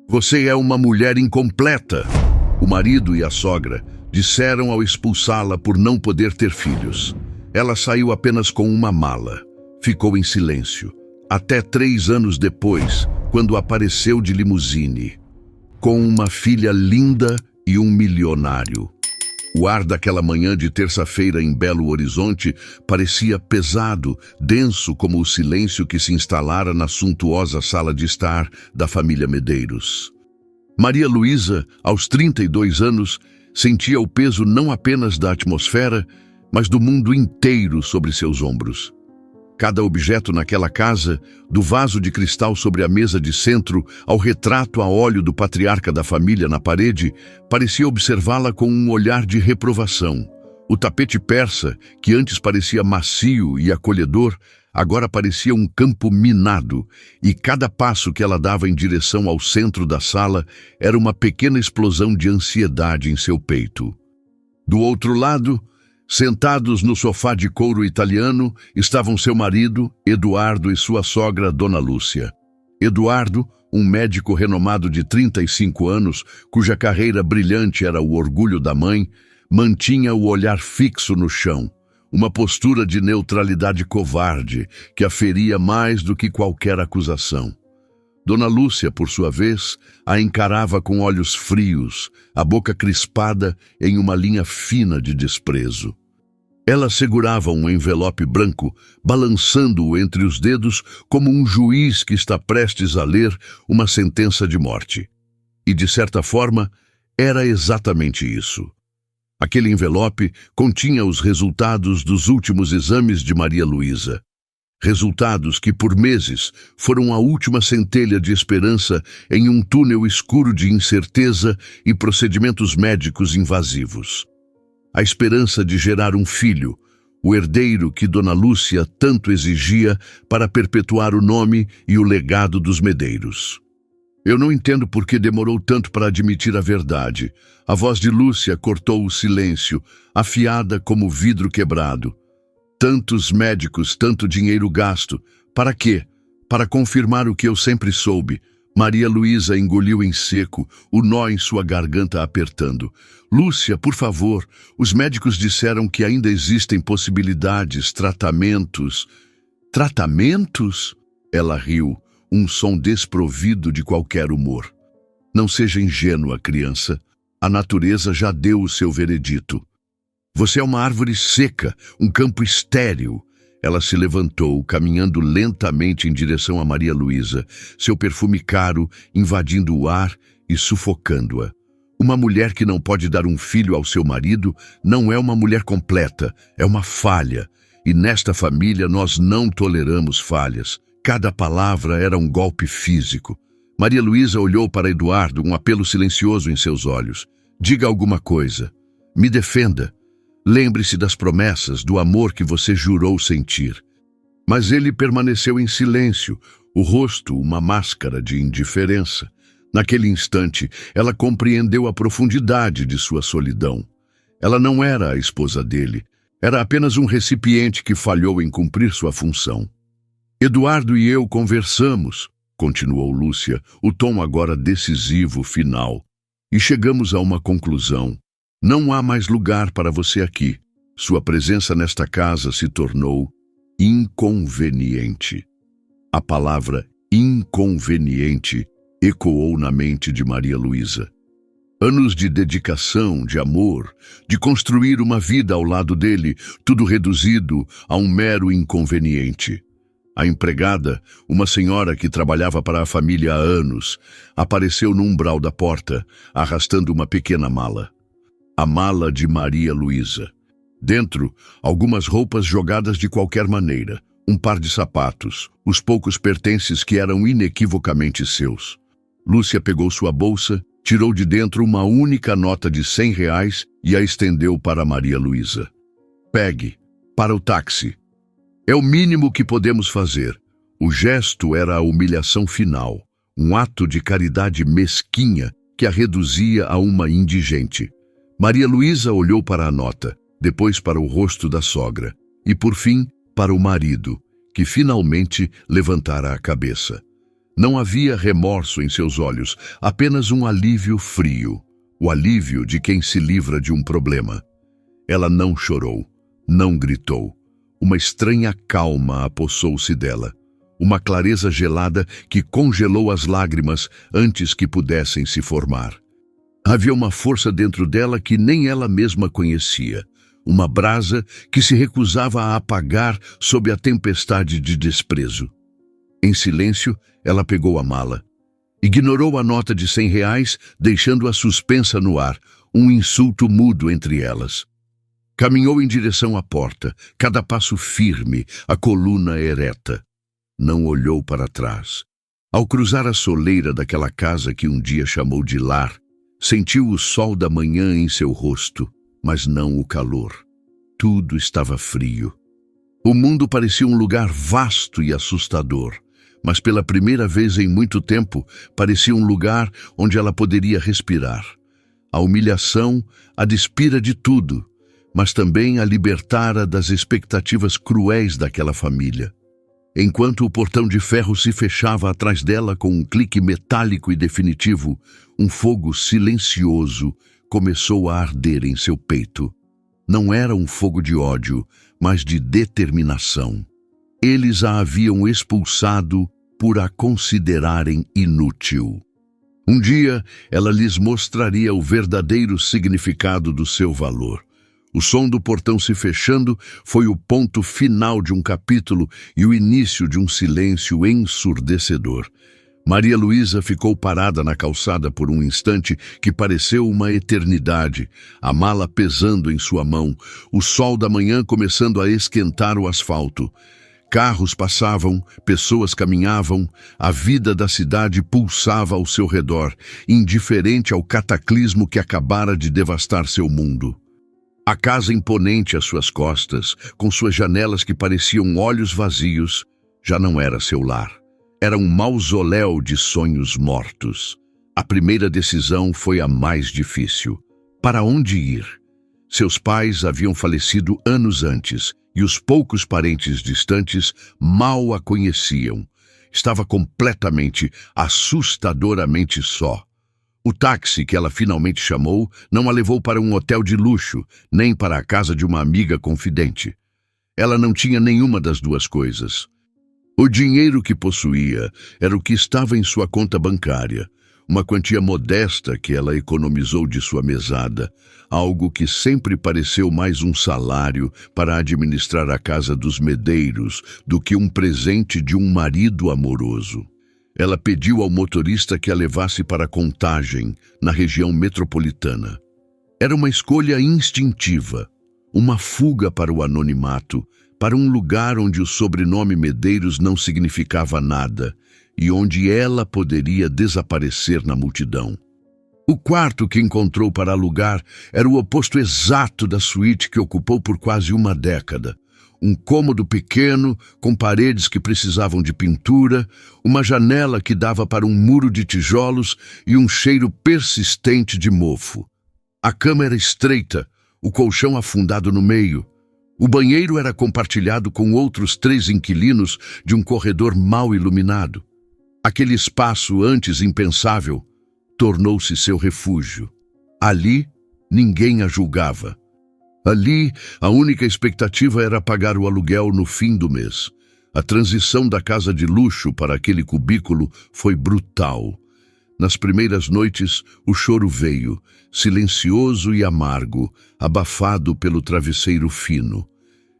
Você é uma mulher incompleta. O marido e a sogra disseram ao expulsá-la por não poder ter filhos. Ela saiu apenas com uma mala. Ficou em silêncio. Até 3 anos depois, quando apareceu de limusine, com uma filha linda e um milionário. O ar daquela manhã de terça-feira em Belo Horizonte parecia pesado, denso como o silêncio que se instalara na suntuosa sala de estar da família Medeiros. Maria Luísa, aos 32 anos, sentia o peso não apenas da atmosfera, mas do mundo inteiro sobre seus ombros. Cada objeto naquela casa, do vaso de cristal sobre a mesa de centro ao retrato a óleo do patriarca da família na parede, parecia observá-la com um olhar de reprovação. O tapete persa, que antes parecia macio e acolhedor, agora parecia um campo minado, e cada passo que ela dava em direção ao centro da sala era uma pequena explosão de ansiedade em seu peito. Do outro lado, sentados no sofá de couro italiano, estavam seu marido, Eduardo, e sua sogra, Dona Lúcia. Eduardo, um médico renomado de 35 anos, cuja carreira brilhante era o orgulho da mãe, mantinha o olhar fixo no chão, uma postura de neutralidade covarde que a feria mais do que qualquer acusação. Dona Lúcia, por sua vez, a encarava com olhos frios, a boca crispada em uma linha fina de desprezo. Ela segurava um envelope branco, balançando-o entre os dedos como um juiz que está prestes a ler uma sentença de morte. E, de certa forma, era exatamente isso. Aquele envelope continha os resultados dos últimos exames de Maria Luísa. Resultados que, por meses, foram a última centelha de esperança em um túnel escuro de incerteza e procedimentos médicos invasivos. A esperança de gerar um filho, o herdeiro que Dona Lúcia tanto exigia para perpetuar o nome e o legado dos Medeiros. Eu não entendo por que demorou tanto para admitir a verdade. A voz de Lúcia cortou o silêncio, afiada como vidro quebrado. Tantos médicos, tanto dinheiro gasto. Para quê? Para confirmar o que eu sempre soube. Maria Luísa engoliu em seco, o nó em sua garganta apertando. Lúcia, por favor, os médicos disseram que ainda existem possibilidades, tratamentos. Tratamentos? Ela riu, um som desprovido de qualquer humor. Não seja ingênua, criança. A natureza já deu o seu veredito. Você é uma árvore seca, um campo estéril. Ela se levantou, caminhando lentamente em direção a Maria Luísa, seu perfume caro invadindo o ar e sufocando-a. Uma mulher que não pode dar um filho ao seu marido não é uma mulher completa, é uma falha. E nesta família nós não toleramos falhas. Cada palavra era um golpe físico. Maria Luísa olhou para Eduardo, um apelo silencioso em seus olhos. Diga alguma coisa. Me defenda. Lembre-se das promessas, do amor que você jurou sentir. Mas ele permaneceu em silêncio, o rosto uma máscara de indiferença. Naquele instante, ela compreendeu a profundidade de sua solidão. Ela não era a esposa dele, era apenas um recipiente que falhou em cumprir sua função. Eduardo e eu conversamos, continuou Lúcia, o tom agora decisivo, final, e chegamos a uma conclusão. Não há mais lugar para você aqui. Sua presença nesta casa se tornou inconveniente. A palavra inconveniente ecoou na mente de Maria Luísa. Anos de dedicação, de amor, de construir uma vida ao lado dele, tudo reduzido a um mero inconveniente. A empregada, uma senhora que trabalhava para a família há anos, apareceu no umbral da porta, arrastando uma pequena mala. A mala de Maria Luísa. Dentro, algumas roupas jogadas de qualquer maneira, um par de sapatos, os poucos pertences que eram inequivocamente seus. Lúcia pegou sua bolsa, tirou de dentro uma única nota de R$ 100 e a estendeu para Maria Luísa. Pegue, para o táxi. É o mínimo que podemos fazer. O gesto era a humilhação final, um ato de caridade mesquinha que a reduzia a uma indigente. Maria Luísa olhou para a nota, depois para o rosto da sogra e, por fim, para o marido, que finalmente levantara a cabeça. Não havia remorso em seus olhos, apenas um alívio frio, o alívio de quem se livra de um problema. Ela não chorou, não gritou. Uma estranha calma apossou-se dela, uma clareza gelada que congelou as lágrimas antes que pudessem se formar. Havia uma força dentro dela que nem ela mesma conhecia, uma brasa que se recusava a apagar sob a tempestade de desprezo. Em silêncio, ela pegou a mala. Ignorou a nota de R$ 100, deixando-a suspensa no ar, um insulto mudo entre elas. Caminhou em direção à porta, cada passo firme, a coluna ereta. Não olhou para trás. Ao cruzar a soleira daquela casa que um dia chamou de lar, sentiu o sol da manhã em seu rosto, mas não o calor. Tudo estava frio. O mundo parecia um lugar vasto e assustador, mas pela primeira vez em muito tempo parecia um lugar onde ela poderia respirar. A humilhação a despira de tudo, mas também a libertara das expectativas cruéis daquela família. Enquanto o portão de ferro se fechava atrás dela com um clique metálico e definitivo, um fogo silencioso começou a arder em seu peito. Não era um fogo de ódio, mas de determinação. Eles a haviam expulsado por a considerarem inútil. Um dia, ela lhes mostraria o verdadeiro significado do seu valor. O som do portão se fechando foi o ponto final de um capítulo e o início de um silêncio ensurdecedor. Maria Luísa ficou parada na calçada por um instante que pareceu uma eternidade, a mala pesando em sua mão, o sol da manhã começando a esquentar o asfalto. Carros passavam, pessoas caminhavam, a vida da cidade pulsava ao seu redor, indiferente ao cataclismo que acabara de devastar seu mundo. A casa imponente às suas costas, com suas janelas que pareciam olhos vazios, já não era seu lar. Era um mausoléu de sonhos mortos. A primeira decisão foi a mais difícil. Para onde ir? Seus pais haviam falecido anos antes, e os poucos parentes distantes mal a conheciam. Estava completamente, assustadoramente só. O táxi que ela finalmente chamou não a levou para um hotel de luxo, nem para a casa de uma amiga confidente. Ela não tinha nenhuma das duas coisas. O dinheiro que possuía era o que estava em sua conta bancária, uma quantia modesta que ela economizou de sua mesada, algo que sempre pareceu mais um salário para administrar a casa dos Medeiros do que um presente de um marido amoroso. Ela pediu ao motorista que a levasse para Contagem, na região metropolitana. Era uma escolha instintiva, uma fuga para o anonimato, para um lugar onde o sobrenome Medeiros não significava nada e onde ela poderia desaparecer na multidão. O quarto que encontrou para alugar era o oposto exato da suíte que ocupou por quase uma década. Um cômodo pequeno, com paredes que precisavam de pintura, uma janela que dava para um muro de tijolos e um cheiro persistente de mofo. A cama era estreita, o colchão afundado no meio. O banheiro era compartilhado com outros 3 inquilinos de um corredor mal iluminado. Aquele espaço antes impensável tornou-se seu refúgio. Ali, ninguém a julgava. Ali, a única expectativa era pagar o aluguel no fim do mês. A transição da casa de luxo para aquele cubículo foi brutal. Nas primeiras noites, o choro veio, silencioso e amargo, abafado pelo travesseiro fino.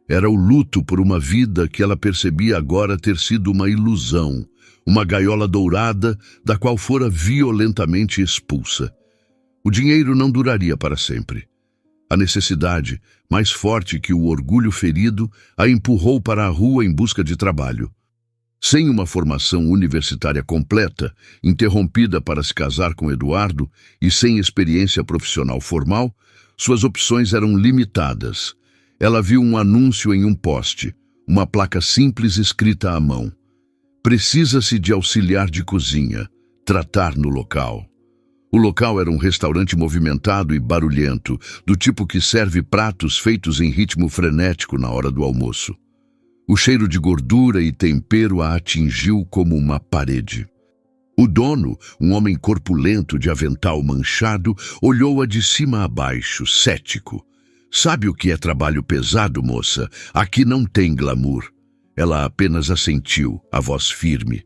Era o luto por uma vida que ela percebia agora ter sido uma ilusão, uma gaiola dourada da qual fora violentamente expulsa. O dinheiro não duraria para sempre. A necessidade, mais forte que o orgulho ferido, a empurrou para a rua em busca de trabalho. Sem uma formação universitária completa, interrompida para se casar com Eduardo e sem experiência profissional formal, suas opções eram limitadas. Ela viu um anúncio em um poste, uma placa simples escrita à mão. Precisa-se de auxiliar de cozinha, tratar no local. O local era um restaurante movimentado e barulhento, do tipo que serve pratos feitos em ritmo frenético na hora do almoço. O cheiro de gordura e tempero a atingiu como uma parede. O dono, um homem corpulento de avental manchado, olhou-a de cima a baixo, cético. Sabe o que é trabalho pesado, moça? Aqui não tem glamour. Ela apenas assentiu, a voz firme.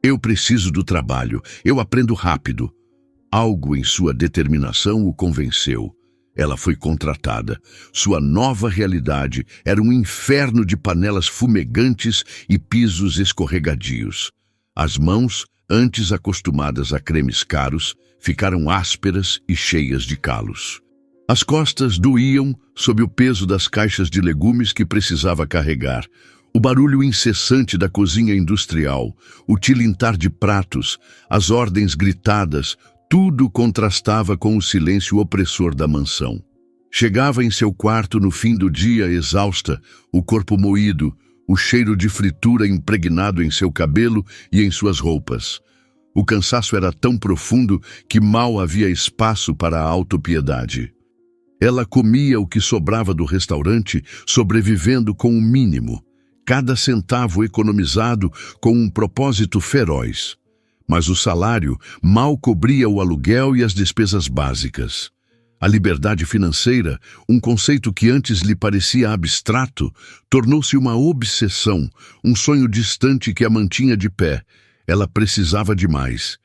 Eu preciso do trabalho, eu aprendo rápido. Algo em sua determinação o convenceu. Ela foi contratada. Sua nova realidade era um inferno de panelas fumegantes e pisos escorregadios. As mãos, antes acostumadas a cremes caros, ficaram ásperas e cheias de calos. As costas doíam sob o peso das caixas de legumes que precisava carregar. O barulho incessante da cozinha industrial, o tilintar de pratos, as ordens gritadas, tudo contrastava com o silêncio opressor da mansão. Chegava em seu quarto no fim do dia exausta, o corpo moído, o cheiro de fritura impregnado em seu cabelo e em suas roupas. O cansaço era tão profundo que mal havia espaço para a autopiedade. Ela comia o que sobrava do restaurante, sobrevivendo com o mínimo, cada centavo economizado com um propósito feroz. Mas o salário mal cobria o aluguel e as despesas básicas. A liberdade financeira, um conceito que antes lhe parecia abstrato, tornou-se uma obsessão, um sonho distante que a mantinha de pé. Ela precisava de mais.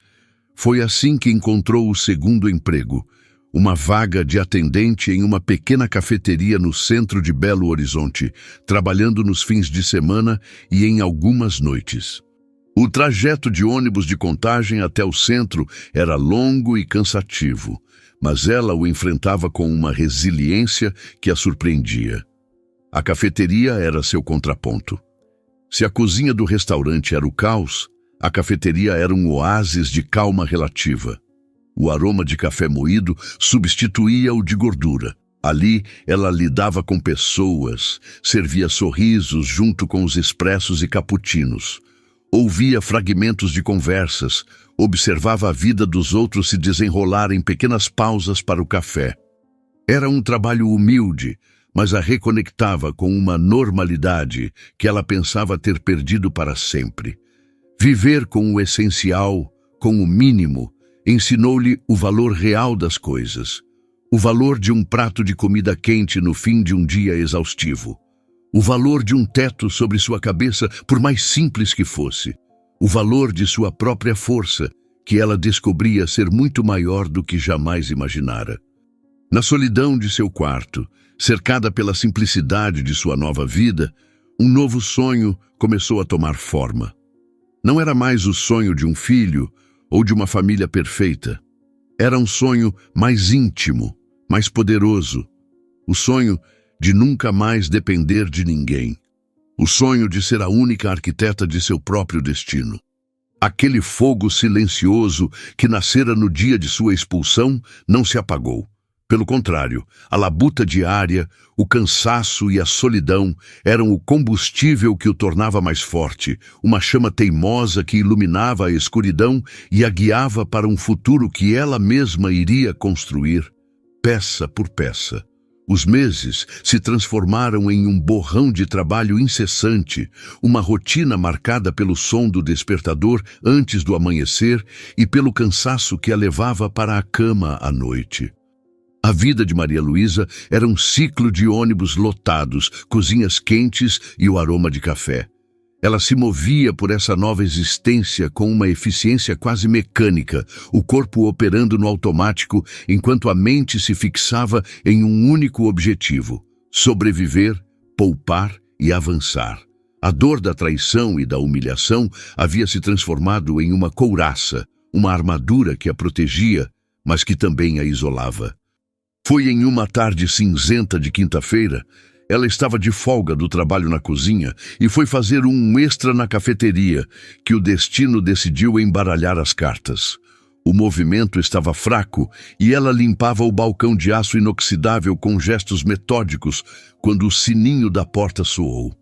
Foi assim que encontrou o segundo emprego, uma vaga de atendente em uma pequena cafeteria no centro de Belo Horizonte, trabalhando nos fins de semana e em algumas noites. O trajeto de ônibus de Contagem até o centro era longo e cansativo, mas ela o enfrentava com uma resiliência que a surpreendia. A cafeteria era seu contraponto. Se a cozinha do restaurante era o caos, a cafeteria era um oásis de calma relativa. O aroma de café moído substituía o de gordura. Ali, ela lidava com pessoas, servia sorrisos junto com os expressos e cappuccinos. Ouvia fragmentos de conversas, observava a vida dos outros se desenrolar em pequenas pausas para o café. Era um trabalho humilde, mas a reconectava com uma normalidade que ela pensava ter perdido para sempre. Viver com o essencial, com o mínimo, ensinou-lhe o valor real das coisas. O valor de um prato de comida quente no fim de um dia exaustivo. O valor de um teto sobre sua cabeça, por mais simples que fosse. O valor de sua própria força, que ela descobria ser muito maior do que jamais imaginara. Na solidão de seu quarto, cercada pela simplicidade de sua nova vida, um novo sonho começou a tomar forma. Não era mais o sonho de um filho ou de uma família perfeita. Era um sonho mais íntimo, mais poderoso. O sonho de nunca mais depender de ninguém. O sonho de ser a única arquiteta de seu próprio destino. Aquele fogo silencioso que nascera no dia de sua expulsão não se apagou. Pelo contrário, a labuta diária, o cansaço e a solidão eram o combustível que o tornava mais forte, uma chama teimosa que iluminava a escuridão e a guiava para um futuro que ela mesma iria construir, peça por peça. Os meses se transformaram em um borrão de trabalho incessante, uma rotina marcada pelo som do despertador antes do amanhecer e pelo cansaço que a levava para a cama à noite. A vida de Maria Luísa era um ciclo de ônibus lotados, cozinhas quentes e o aroma de café. Ela se movia por essa nova existência com uma eficiência quase mecânica, o corpo operando no automático enquanto a mente se fixava em um único objetivo: sobreviver, poupar e avançar. A dor da traição e da humilhação havia se transformado em uma couraça, uma armadura que a protegia, mas que também a isolava. Foi em uma tarde cinzenta de quinta-feira. Ela estava de folga do trabalho na cozinha e foi fazer um extra na cafeteria, que o destino decidiu embaralhar as cartas. O movimento estava fraco e ela limpava o balcão de aço inoxidável com gestos metódicos quando o sininho da porta soou.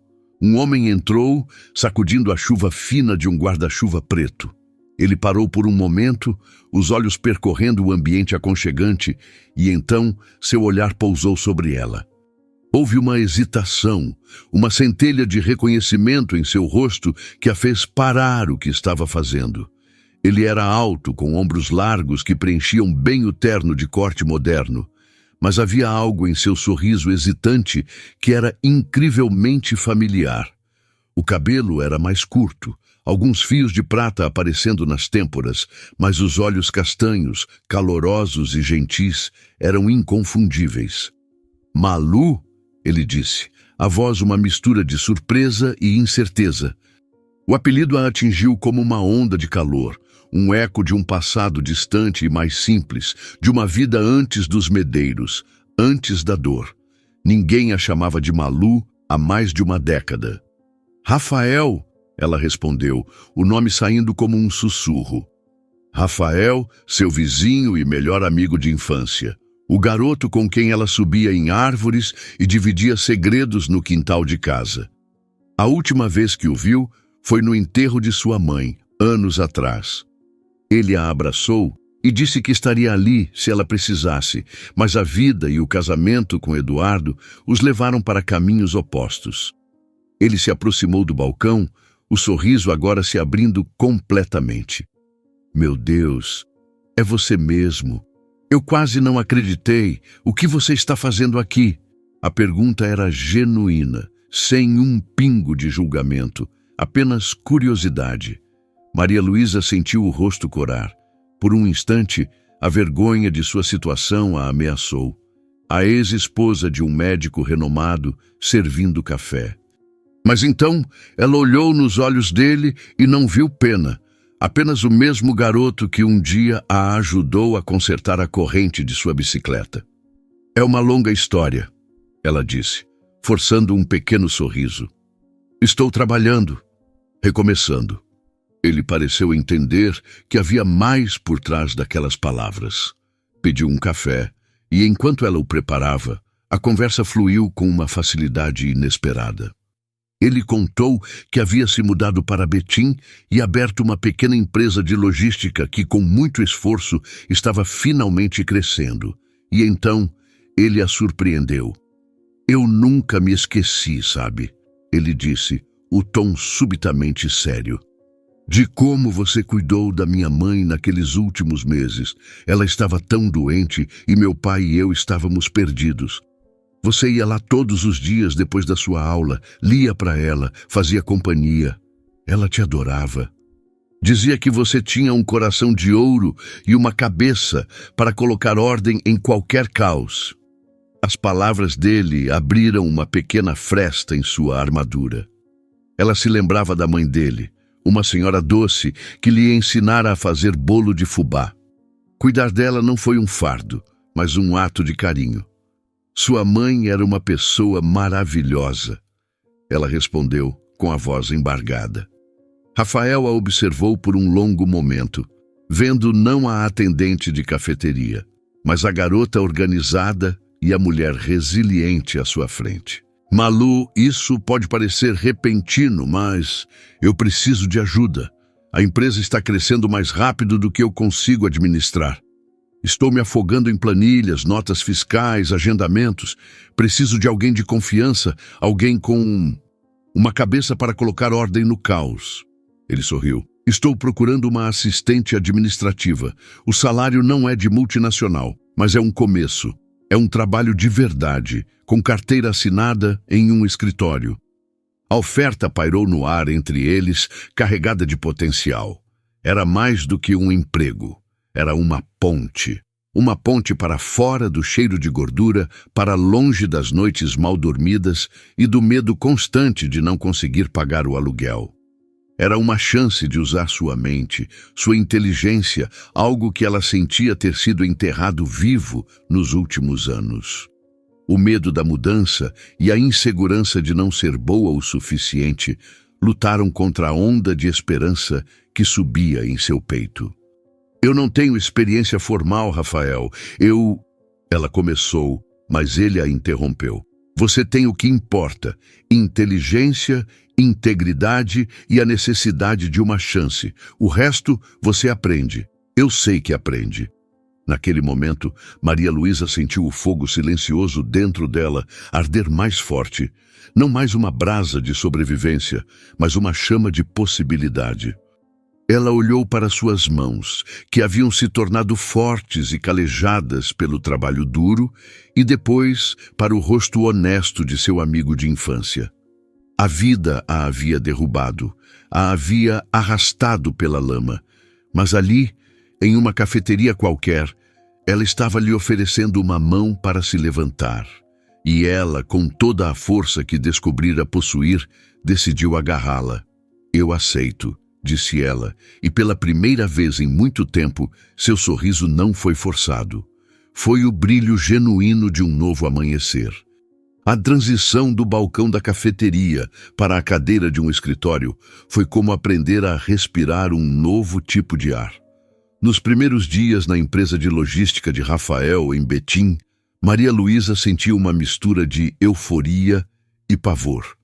Um homem entrou, sacudindo a chuva fina de um guarda-chuva preto. Ele parou por um momento, os olhos percorrendo o ambiente aconchegante, e então seu olhar pousou sobre ela. Houve uma hesitação, uma centelha de reconhecimento em seu rosto que a fez parar o que estava fazendo. Ele era alto, com ombros largos que preenchiam bem o terno de corte moderno, mas havia algo em seu sorriso hesitante que era incrivelmente familiar. O cabelo era mais curto, alguns fios de prata aparecendo nas têmporas, mas os olhos castanhos, calorosos e gentis, eram inconfundíveis. "Malu?", ele disse, a voz uma mistura de surpresa e incerteza. O apelido a atingiu como uma onda de calor, um eco de um passado distante e mais simples, de uma vida antes dos medeiros, antes da dor. Ninguém a chamava de Malu há mais de uma década. "Rafael", ela respondeu, o nome saindo como um sussurro. Rafael, seu vizinho e melhor amigo de infância. O garoto com quem ela subia em árvores e dividia segredos no quintal de casa. A última vez que o viu foi no enterro de sua mãe, anos atrás. Ele a abraçou e disse que estaria ali se ela precisasse, mas a vida e o casamento com Eduardo os levaram para caminhos opostos. Ele se aproximou do balcão, o sorriso agora se abrindo completamente. "Meu Deus, é você mesmo. Eu quase não acreditei. O que você está fazendo aqui?" A pergunta era genuína, sem um pingo de julgamento, apenas curiosidade. Maria Luísa sentiu o rosto corar. Por um instante, a vergonha de sua situação a ameaçou. A ex-esposa de um médico renomado servindo café. Mas então ela olhou nos olhos dele e não viu pena, apenas o mesmo garoto que um dia a ajudou a consertar a corrente de sua bicicleta. "É uma longa história", ela disse, forçando um pequeno sorriso. "Estou trabalhando, recomeçando." Ele pareceu entender que havia mais por trás daquelas palavras. Pediu um café e, enquanto ela o preparava, a conversa fluiu com uma facilidade inesperada. Ele contou que havia se mudado para Betim e aberto uma pequena empresa de logística que, com muito esforço, estava finalmente crescendo. E então, ele a surpreendeu. "Eu nunca me esqueci, sabe?", ele disse, o tom subitamente sério. "De como você cuidou da minha mãe naqueles últimos meses. Ela estava tão doente e meu pai e eu estávamos perdidos. Você ia lá todos os dias depois da sua aula, lia para ela, fazia companhia. Ela te adorava. Dizia que você tinha um coração de ouro e uma cabeça para colocar ordem em qualquer caos." As palavras dele abriram uma pequena fresta em sua armadura. Ela se lembrava da mãe dele, uma senhora doce que lhe ensinara a fazer bolo de fubá. Cuidar dela não foi um fardo, mas um ato de carinho. Sua mãe era uma pessoa maravilhosa. Ela respondeu com a voz embargada. Rafael a observou por um longo momento, vendo não a atendente de cafeteria, mas a garota organizada e a mulher resiliente à sua frente. "Malu, isso pode parecer repentino, mas eu preciso de ajuda. A empresa está crescendo mais rápido do que eu consigo administrar. Estou me afogando em planilhas, notas fiscais, agendamentos. Preciso de alguém de confiança, alguém com uma cabeça para colocar ordem no caos." Ele sorriu. "Estou procurando uma assistente administrativa. O salário não é de multinacional, mas é um começo. É um trabalho de verdade, com carteira assinada em um escritório." A oferta pairou no ar entre eles, carregada de potencial. Era mais do que um emprego. Era uma ponte. Uma ponte para fora do cheiro de gordura, para longe das noites mal dormidas e do medo constante de não conseguir pagar o aluguel. Era uma chance de usar sua mente, sua inteligência, algo que ela sentia ter sido enterrado vivo nos últimos anos. O medo da mudança e a insegurança de não ser boa o suficiente lutaram contra a onda de esperança que subia em seu peito. "Eu não tenho experiência formal, Rafael. Ela começou, mas ele a interrompeu. "Você tem o que importa: inteligência, integridade e a necessidade de uma chance. O resto você aprende. Eu sei que aprende." Naquele momento, Maria Luísa sentiu o fogo silencioso dentro dela arder mais forte. Não mais uma brasa de sobrevivência, mas uma chama de possibilidade. Ela olhou para suas mãos, que haviam se tornado fortes e calejadas pelo trabalho duro, e depois para o rosto honesto de seu amigo de infância. A vida a havia derrubado, a havia arrastado pela lama, mas ali, em uma cafeteria qualquer, ela estava lhe oferecendo uma mão para se levantar. E ela, com toda a força que descobrira possuir, decidiu agarrá-la. "Eu aceito", disse ela, e pela primeira vez em muito tempo, seu sorriso não foi forçado. Foi o brilho genuíno de um novo amanhecer. A transição do balcão da cafeteria para a cadeira de um escritório foi como aprender a respirar um novo tipo de ar. Nos primeiros dias na empresa de logística de Rafael, em Betim, Maria Luísa sentia uma mistura de euforia e pavor.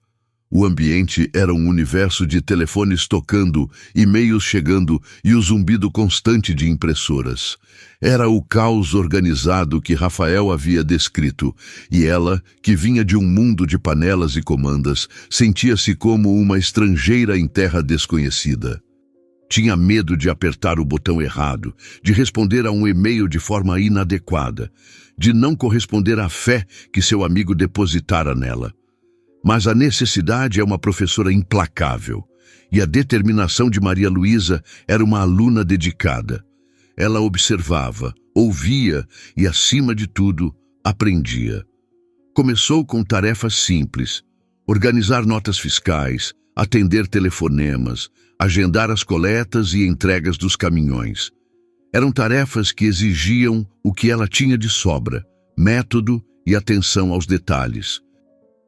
O ambiente era um universo de telefones tocando, e-mails chegando e o zumbido constante de impressoras. Era o caos organizado que Rafael havia descrito, e ela, que vinha de um mundo de panelas e comandas, sentia-se como uma estrangeira em terra desconhecida. Tinha medo de apertar o botão errado, de responder a um e-mail de forma inadequada, de não corresponder à fé que seu amigo depositara nela. Mas a necessidade é uma professora implacável, e a determinação de Maria Luísa era uma aluna dedicada. Ela observava, ouvia e, acima de tudo, aprendia. Começou com tarefas simples: organizar notas fiscais, atender telefonemas, agendar as coletas e entregas dos caminhões. Eram tarefas que exigiam o que ela tinha de sobra: método e atenção aos detalhes.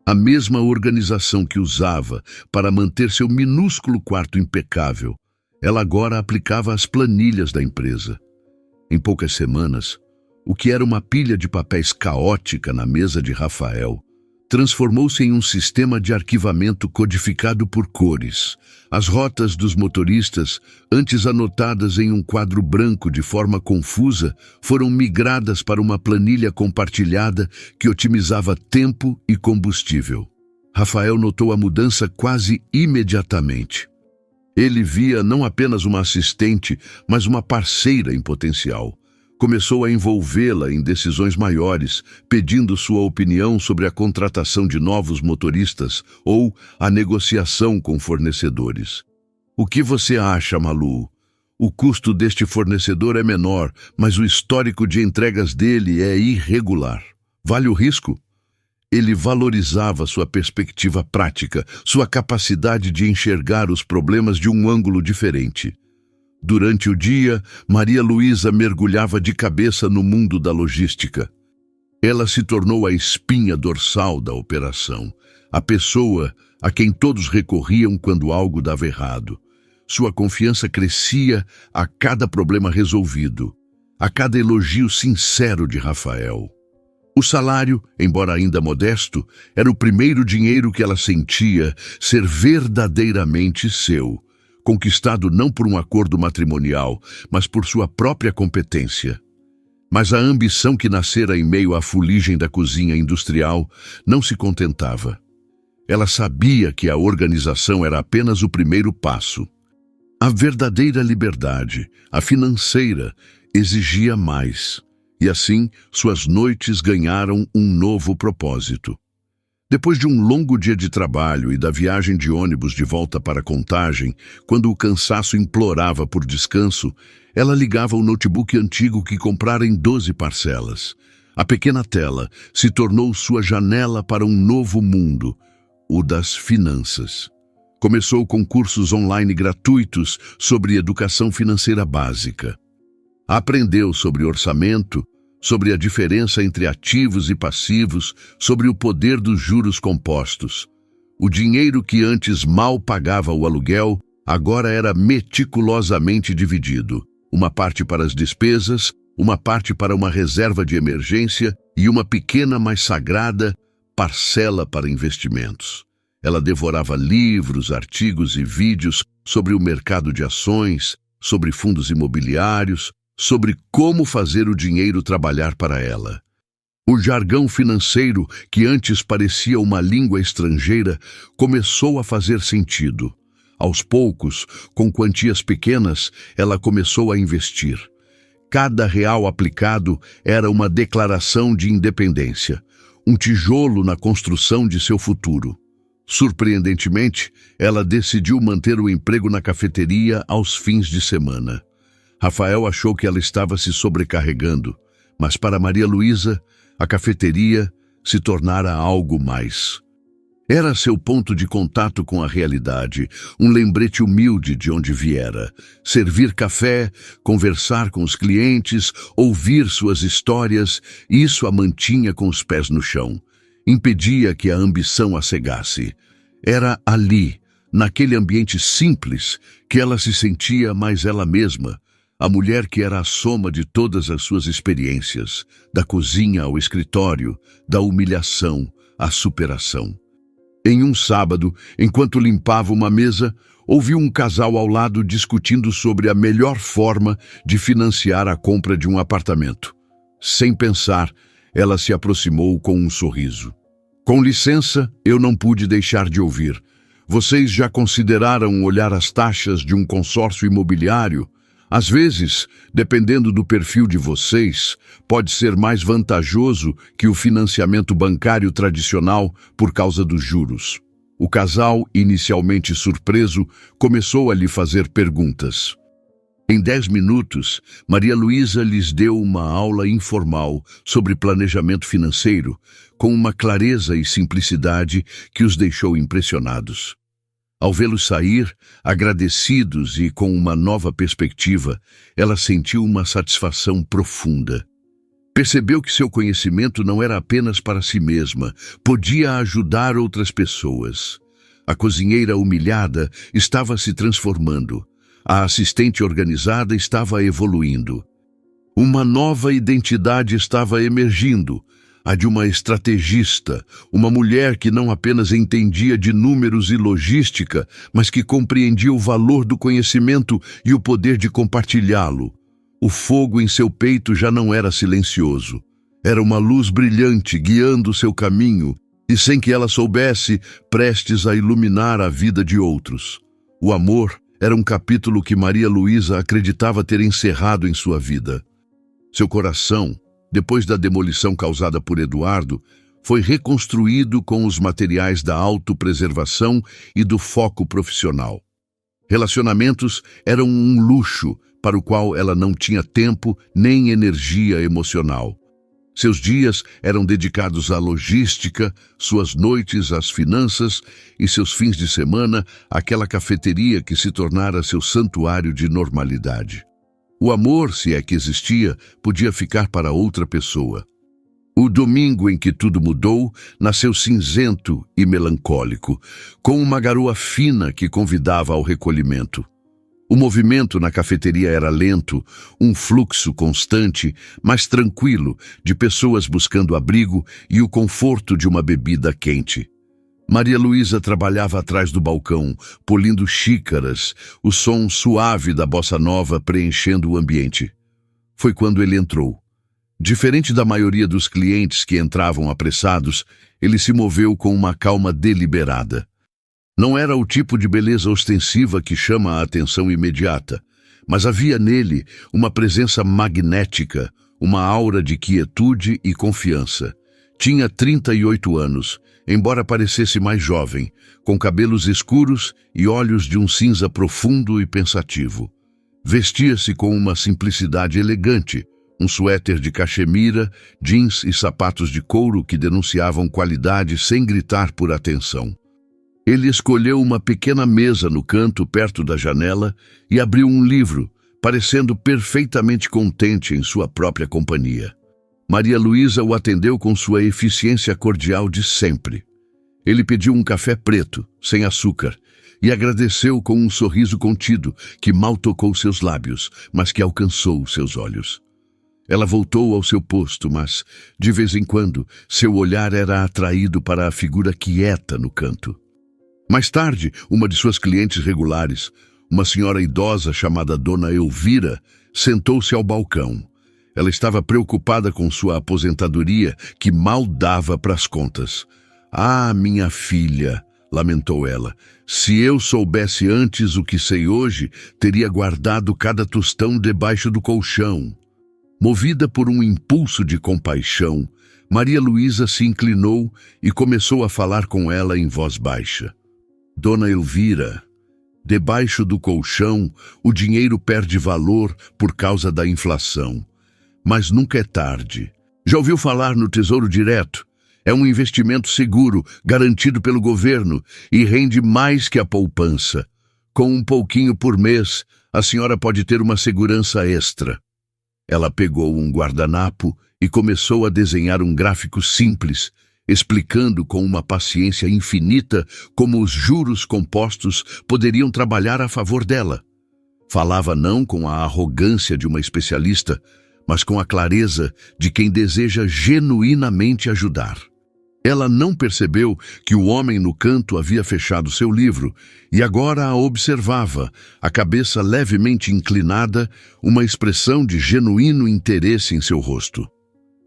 A mesma organização que usava para manter seu minúsculo quarto impecável, ela agora aplicava às planilhas da empresa. Em poucas semanas, o que era uma pilha de papéis caótica na mesa de Rafael transformou-se em um sistema de arquivamento codificado por cores. As rotas dos motoristas, antes anotadas em um quadro branco de forma confusa, foram migradas para uma planilha compartilhada que otimizava tempo e combustível. Rafael notou a mudança quase imediatamente. Ele via não apenas uma assistente, mas uma parceira em potencial. Começou a envolvê-la em decisões maiores, pedindo sua opinião sobre a contratação de novos motoristas ou a negociação com fornecedores. "O que você acha, Malu? O custo deste fornecedor é menor, mas o histórico de entregas dele é irregular. Vale o risco?" Ele valorizava sua perspectiva prática, sua capacidade de enxergar os problemas de um ângulo diferente. Durante o dia, Maria Luísa mergulhava de cabeça no mundo da logística. Ela se tornou a espinha dorsal da operação, a pessoa a quem todos recorriam quando algo dava errado. Sua confiança crescia a cada problema resolvido, a cada elogio sincero de Rafael. O salário, embora ainda modesto, era o primeiro dinheiro que ela sentia ser verdadeiramente seu, conquistado não por um acordo matrimonial, mas por sua própria competência. Mas a ambição que nascera em meio à fuligem da cozinha industrial não se contentava. Ela sabia que a organização era apenas o primeiro passo. A verdadeira liberdade, a financeira, exigia mais, e assim suas noites ganharam um novo propósito. Depois de um longo dia de trabalho e da viagem de ônibus de volta para Contagem, quando o cansaço implorava por descanso, ela ligava o notebook antigo que comprara em 12 parcelas. A pequena tela se tornou sua janela para um novo mundo, o das finanças. Começou com cursos online gratuitos sobre educação financeira básica. Aprendeu sobre orçamento, sobre a diferença entre ativos e passivos, sobre o poder dos juros compostos. O dinheiro que antes mal pagava o aluguel, agora era meticulosamente dividido. Uma parte para as despesas, uma parte para uma reserva de emergência e uma pequena, mas sagrada, parcela para investimentos. Ela devorava livros, artigos e vídeos sobre o mercado de ações, sobre fundos imobiliários, sobre como fazer o dinheiro trabalhar para ela. O jargão financeiro, que antes parecia uma língua estrangeira, começou a fazer sentido. Aos poucos, com quantias pequenas, ela começou a investir. Cada real aplicado era uma declaração de independência, um tijolo na construção de seu futuro. Surpreendentemente, ela decidiu manter o emprego na cafeteria aos fins de semana. Rafael achou que ela estava se sobrecarregando, mas para Maria Luísa, a cafeteria se tornara algo mais. Era seu ponto de contato com a realidade, um lembrete humilde de onde viera. Servir café, conversar com os clientes, ouvir suas histórias, isso a mantinha com os pés no chão. Impedia que a ambição a cegasse. Era ali, naquele ambiente simples, que ela se sentia mais ela mesma, a mulher que era a soma de todas as suas experiências, da cozinha ao escritório, da humilhação à superação. Em um sábado, enquanto limpava uma mesa, ouviu um casal ao lado discutindo sobre a melhor forma de financiar a compra de um apartamento. Sem pensar, ela se aproximou com um sorriso. Com licença, eu não pude deixar de ouvir. Vocês já consideraram olhar as taxas de um consórcio imobiliário? Às vezes, dependendo do perfil de vocês, pode ser mais vantajoso que o financiamento bancário tradicional por causa dos juros. O casal, inicialmente surpreso, começou a lhe fazer perguntas. Em 10 minutos, Maria Luísa lhes deu uma aula informal sobre planejamento financeiro, com uma clareza e simplicidade que os deixou impressionados. Ao vê-los sair, agradecidos e com uma nova perspectiva, ela sentiu uma satisfação profunda. Percebeu que seu conhecimento não era apenas para si mesma, podia ajudar outras pessoas. A cozinheira humilhada estava se transformando. A assistente organizada estava evoluindo. Uma nova identidade estava emergindo, a de uma estrategista, uma mulher que não apenas entendia de números e logística, mas que compreendia o valor do conhecimento e o poder de compartilhá-lo. O fogo em seu peito já não era silencioso. Era uma luz brilhante guiando seu caminho e, sem que ela soubesse, prestes a iluminar a vida de outros. O amor era um capítulo que Maria Luísa acreditava ter encerrado em sua vida. Seu coração, depois da demolição causada por Eduardo, foi reconstruído com os materiais da autopreservação e do foco profissional. Relacionamentos eram um luxo para o qual ela não tinha tempo nem energia emocional. Seus dias eram dedicados à logística, suas noites às finanças e seus fins de semana àquela cafeteria que se tornara seu santuário de normalidade. O amor, se é que existia, podia ficar para outra pessoa. O domingo em que tudo mudou, nasceu cinzento e melancólico, com uma garoa fina que convidava ao recolhimento. O movimento na cafeteria era lento, um fluxo constante, mas tranquilo, de pessoas buscando abrigo e o conforto de uma bebida quente. Maria Luísa trabalhava atrás do balcão, polindo xícaras, o som suave da bossa nova preenchendo o ambiente. Foi quando ele entrou. Diferente da maioria dos clientes que entravam apressados, ele se moveu com uma calma deliberada. Não era o tipo de beleza ostensiva que chama a atenção imediata, mas havia nele uma presença magnética, uma aura de quietude e confiança. Tinha 38 anos, embora parecesse mais jovem, com cabelos escuros e olhos de um cinza profundo e pensativo. Vestia-se com uma simplicidade elegante, um suéter de cachemira, jeans e sapatos de couro que denunciavam qualidade sem gritar por atenção. Ele escolheu uma pequena mesa no canto perto da janela e abriu um livro, parecendo perfeitamente contente em sua própria companhia. Maria Luísa o atendeu com sua eficiência cordial de sempre. Ele pediu um café preto, sem açúcar, e agradeceu com um sorriso contido que mal tocou seus lábios, mas que alcançou seus olhos. Ela voltou ao seu posto, mas, de vez em quando, seu olhar era atraído para a figura quieta no canto. Mais tarde, uma de suas clientes regulares, uma senhora idosa chamada Dona Elvira, sentou-se ao balcão. Ela estava preocupada com sua aposentadoria, que mal dava para as contas. "Ah, minha filha", lamentou ela. Se eu soubesse antes o que sei hoje, teria guardado cada tostão debaixo do colchão. Movida por um impulso de compaixão, Maria Luísa se inclinou e começou a falar com ela em voz baixa. Dona Elvira, debaixo do colchão, o dinheiro perde valor por causa da inflação. Mas nunca é tarde. Já ouviu falar no Tesouro Direto? É um investimento seguro, garantido pelo governo e rende mais que a poupança. Com um pouquinho por mês, a senhora pode ter uma segurança extra. Ela pegou um guardanapo e começou a desenhar um gráfico simples, explicando com uma paciência infinita como os juros compostos poderiam trabalhar a favor dela. Falava não com a arrogância de uma especialista, mas com a clareza de quem deseja genuinamente ajudar. Ela não percebeu que o homem no canto havia fechado seu livro e agora a observava, a cabeça levemente inclinada, uma expressão de genuíno interesse em seu rosto.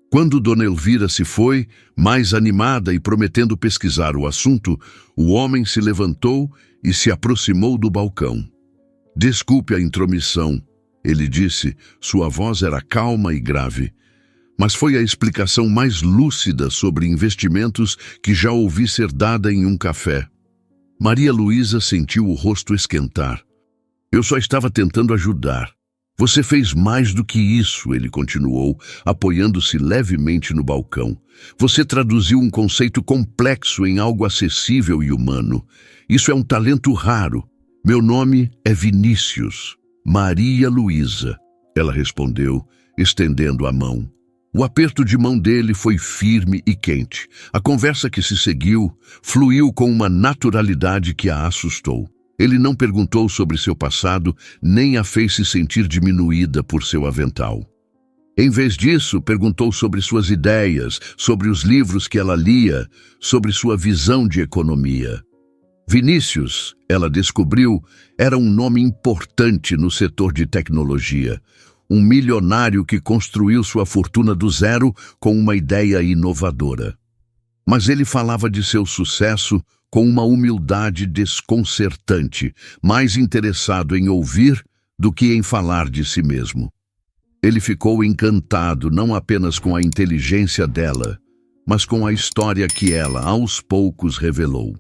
Quando Dona Elvira se foi, mais animada e prometendo pesquisar o assunto, o homem se levantou e se aproximou do balcão. Desculpe a intromissão, ele disse, sua voz era calma e grave. Mas foi a explicação mais lúcida sobre investimentos que já ouvi ser dada em um café. Maria Luísa sentiu o rosto esquentar. Eu só estava tentando ajudar. Você fez mais do que isso, ele continuou, apoiando-se levemente no balcão. Você traduziu um conceito complexo em algo acessível e humano. Isso é um talento raro. Meu nome é Vinícius. Maria Luísa, ela respondeu, estendendo a mão. O aperto de mão dele foi firme e quente. A conversa que se seguiu fluiu com uma naturalidade que a assustou. Ele não perguntou sobre seu passado, nem a fez se sentir diminuída por seu avental. Em vez disso, perguntou sobre suas ideias, sobre os livros que ela lia, sobre sua visão de economia. Vinícius, ela descobriu, era um nome importante no setor de tecnologia. Um milionário que construiu sua fortuna do zero com uma ideia inovadora. Mas ele falava de seu sucesso com uma humildade desconcertante, mais interessado em ouvir do que em falar de si mesmo. Ele ficou encantado não apenas com a inteligência dela, mas com a história que ela, aos poucos, revelou.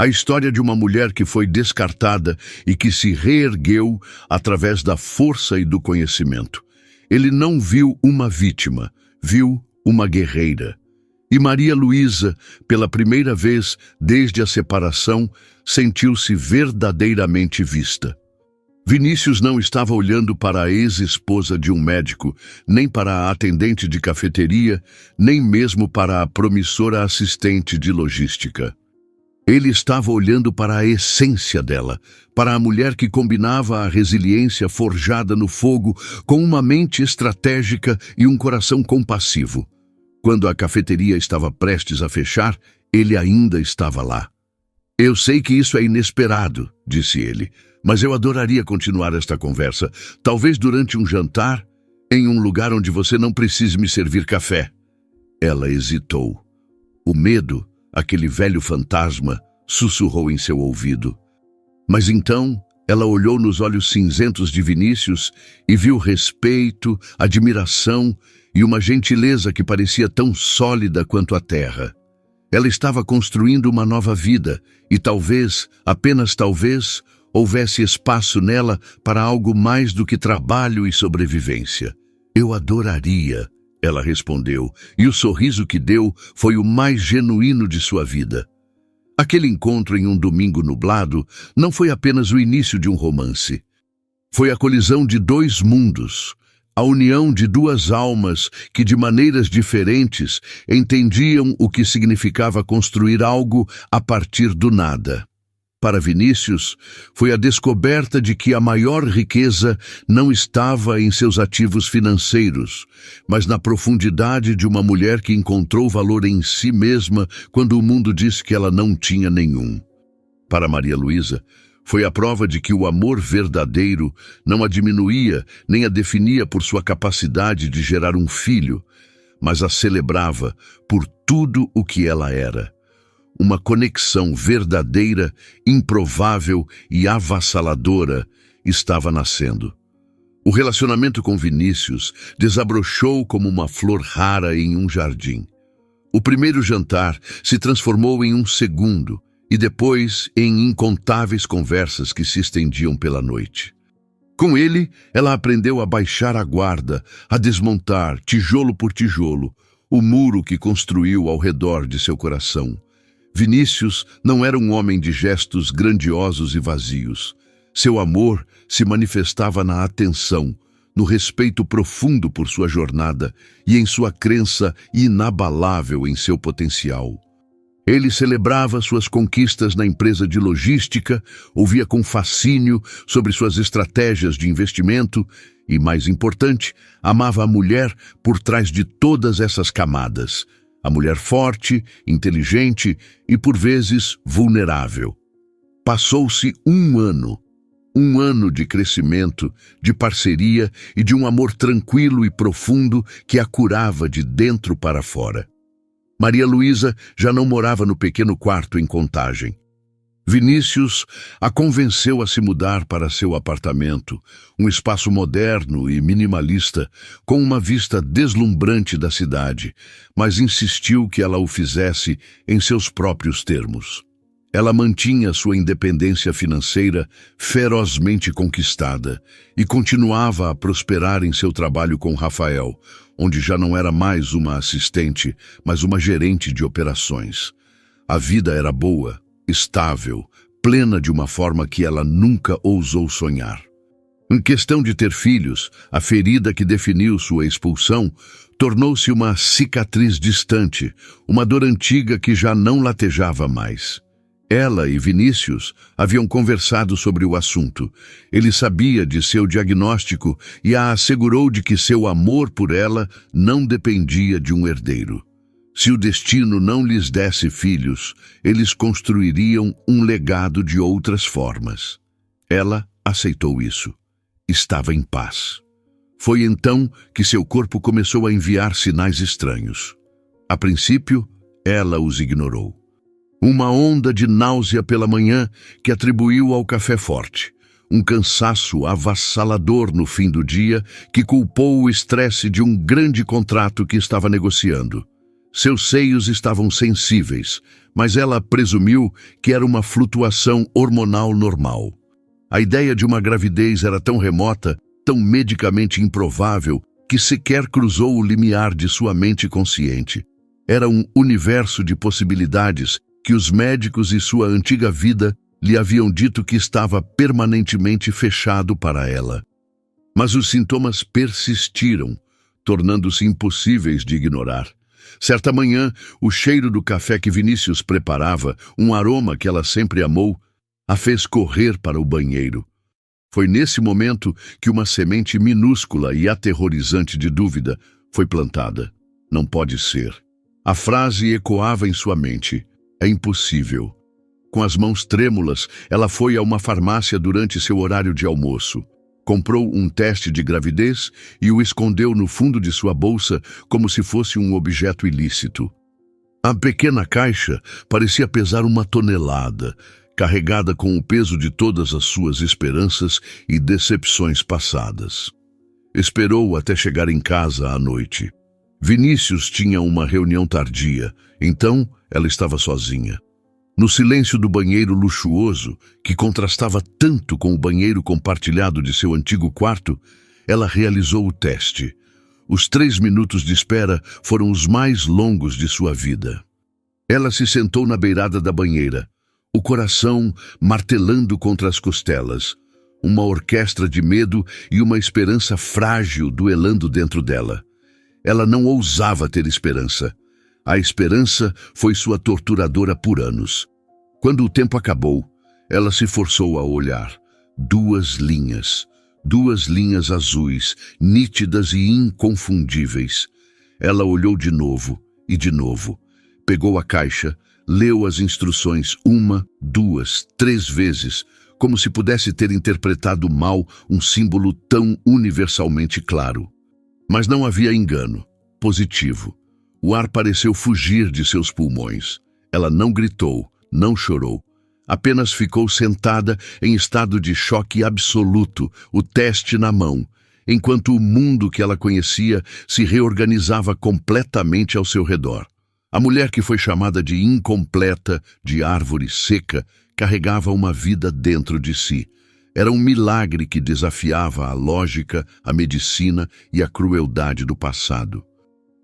A história de uma mulher que foi descartada e que se reergueu através da força e do conhecimento. Ele não viu uma vítima, viu uma guerreira. E Maria Luísa, pela primeira vez desde a separação, sentiu-se verdadeiramente vista. Vinícius não estava olhando para a ex-esposa de um médico, nem para a atendente de cafeteria, nem mesmo para a promissora assistente de logística. Ele estava olhando para a essência dela, para a mulher que combinava a resiliência forjada no fogo com uma mente estratégica e um coração compassivo. Quando a cafeteria estava prestes a fechar, ele ainda estava lá. Eu sei que isso é inesperado, disse ele, mas eu adoraria continuar esta conversa, talvez durante um jantar, em um lugar onde você não precise me servir café. Ela hesitou. O medo, aquele velho fantasma, sussurrou em seu ouvido. Mas então ela olhou nos olhos cinzentos de Vinícius e viu respeito, admiração e uma gentileza que parecia tão sólida quanto a terra. Ela estava construindo uma nova vida e talvez, apenas talvez, houvesse espaço nela para algo mais do que trabalho e sobrevivência. Eu adoraria, ela respondeu, e o sorriso que deu foi o mais genuíno de sua vida. Aquele encontro em um domingo nublado não foi apenas o início de um romance. Foi a colisão de dois mundos, a união de duas almas que, de maneiras diferentes, entendiam o que significava construir algo a partir do nada. Para Vinícius, foi a descoberta de que a maior riqueza não estava em seus ativos financeiros, mas na profundidade de uma mulher que encontrou valor em si mesma quando o mundo disse que ela não tinha nenhum. Para Maria Luísa, foi a prova de que o amor verdadeiro não a diminuía nem a definia por sua capacidade de gerar um filho, mas a celebrava por tudo o que ela era. Uma conexão verdadeira, improvável e avassaladora estava nascendo. O relacionamento com Vinícius desabrochou como uma flor rara em um jardim. O primeiro jantar se transformou em um segundo e depois em incontáveis conversas que se estendiam pela noite. Com ele, ela aprendeu a baixar a guarda, a desmontar, tijolo por tijolo, o muro que construiu ao redor de seu coração. Vinícius não era um homem de gestos grandiosos e vazios. Seu amor se manifestava na atenção, no respeito profundo por sua jornada e em sua crença inabalável em seu potencial. Ele celebrava suas conquistas na empresa de logística, ouvia com fascínio sobre suas estratégias de investimento e, mais importante, amava a mulher por trás de todas essas camadas. A mulher forte, inteligente e, por vezes, vulnerável. Passou-se um ano de crescimento, de parceria e de um amor tranquilo e profundo que a curava de dentro para fora. Maria Luísa já não morava no pequeno quarto em Contagem. Vinícius a convenceu a se mudar para seu apartamento, um espaço moderno e minimalista, com uma vista deslumbrante da cidade, mas insistiu que ela o fizesse em seus próprios termos. Ela mantinha sua independência financeira ferozmente conquistada e continuava a prosperar em seu trabalho com Rafael, onde já não era mais uma assistente, mas uma gerente de operações. A vida era boa, estável, plena de uma forma que ela nunca ousou sonhar. Em questão de ter filhos, a ferida que definiu sua expulsão tornou-se uma cicatriz distante, uma dor antiga que já não latejava mais. Ela e Vinícius haviam conversado sobre o assunto. Ele sabia de seu diagnóstico e a assegurou de que seu amor por ela não dependia de um herdeiro. Se o destino não lhes desse filhos, eles construiriam um legado de outras formas. Ela aceitou isso. Estava em paz. Foi então que seu corpo começou a enviar sinais estranhos. A princípio, ela os ignorou. Uma onda de náusea pela manhã que atribuiu ao café forte. Um cansaço avassalador no fim do dia que culpou o estresse de um grande contrato que estava negociando. Seus seios estavam sensíveis, mas ela presumiu que era uma flutuação hormonal normal. A ideia de uma gravidez era tão remota, tão medicamente improvável, que sequer cruzou o limiar de sua mente consciente. Era um universo de possibilidades que os médicos e sua antiga vida lhe haviam dito que estava permanentemente fechado para ela. Mas os sintomas persistiram, tornando-se impossíveis de ignorar. Certa manhã, o cheiro do café que Vinícius preparava, um aroma que ela sempre amou, a fez correr para o banheiro. Foi nesse momento que uma semente minúscula e aterrorizante de dúvida foi plantada. Não pode ser. A frase ecoava em sua mente. É impossível. Com as mãos trêmulas, ela foi a uma farmácia durante seu horário de almoço. Comprou um teste de gravidez e o escondeu no fundo de sua bolsa como se fosse um objeto ilícito. A pequena caixa parecia pesar 1 tonelada, carregada com o peso de todas as suas esperanças e decepções passadas. Esperou até chegar em casa à noite. Vinícius tinha uma reunião tardia, então ela estava sozinha. No silêncio do banheiro luxuoso, que contrastava tanto com o banheiro compartilhado de seu antigo quarto, ela realizou o teste. Os 3 minutos de espera foram os mais longos de sua vida. Ela se sentou na beirada da banheira, o coração martelando contra as costelas, uma orquestra de medo e uma esperança frágil duelando dentro dela. Ela não ousava ter esperança. A esperança foi sua torturadora por anos. Quando o tempo acabou, ela se forçou a olhar. 2 linhas. 2 linhas azuis, nítidas e inconfundíveis. Ela olhou de novo e de novo. Pegou a caixa, leu as instruções 1, 2, 3 vezes, como se pudesse ter interpretado mal um símbolo tão universalmente claro. Mas não havia engano. Positivo. O ar pareceu fugir de seus pulmões. Ela não gritou, não chorou. Apenas ficou sentada em estado de choque absoluto, o teste na mão, enquanto o mundo que ela conhecia se reorganizava completamente ao seu redor. A mulher que foi chamada de incompleta, de árvore seca, carregava uma vida dentro de si. Era um milagre que desafiava a lógica, a medicina e a crueldade do passado.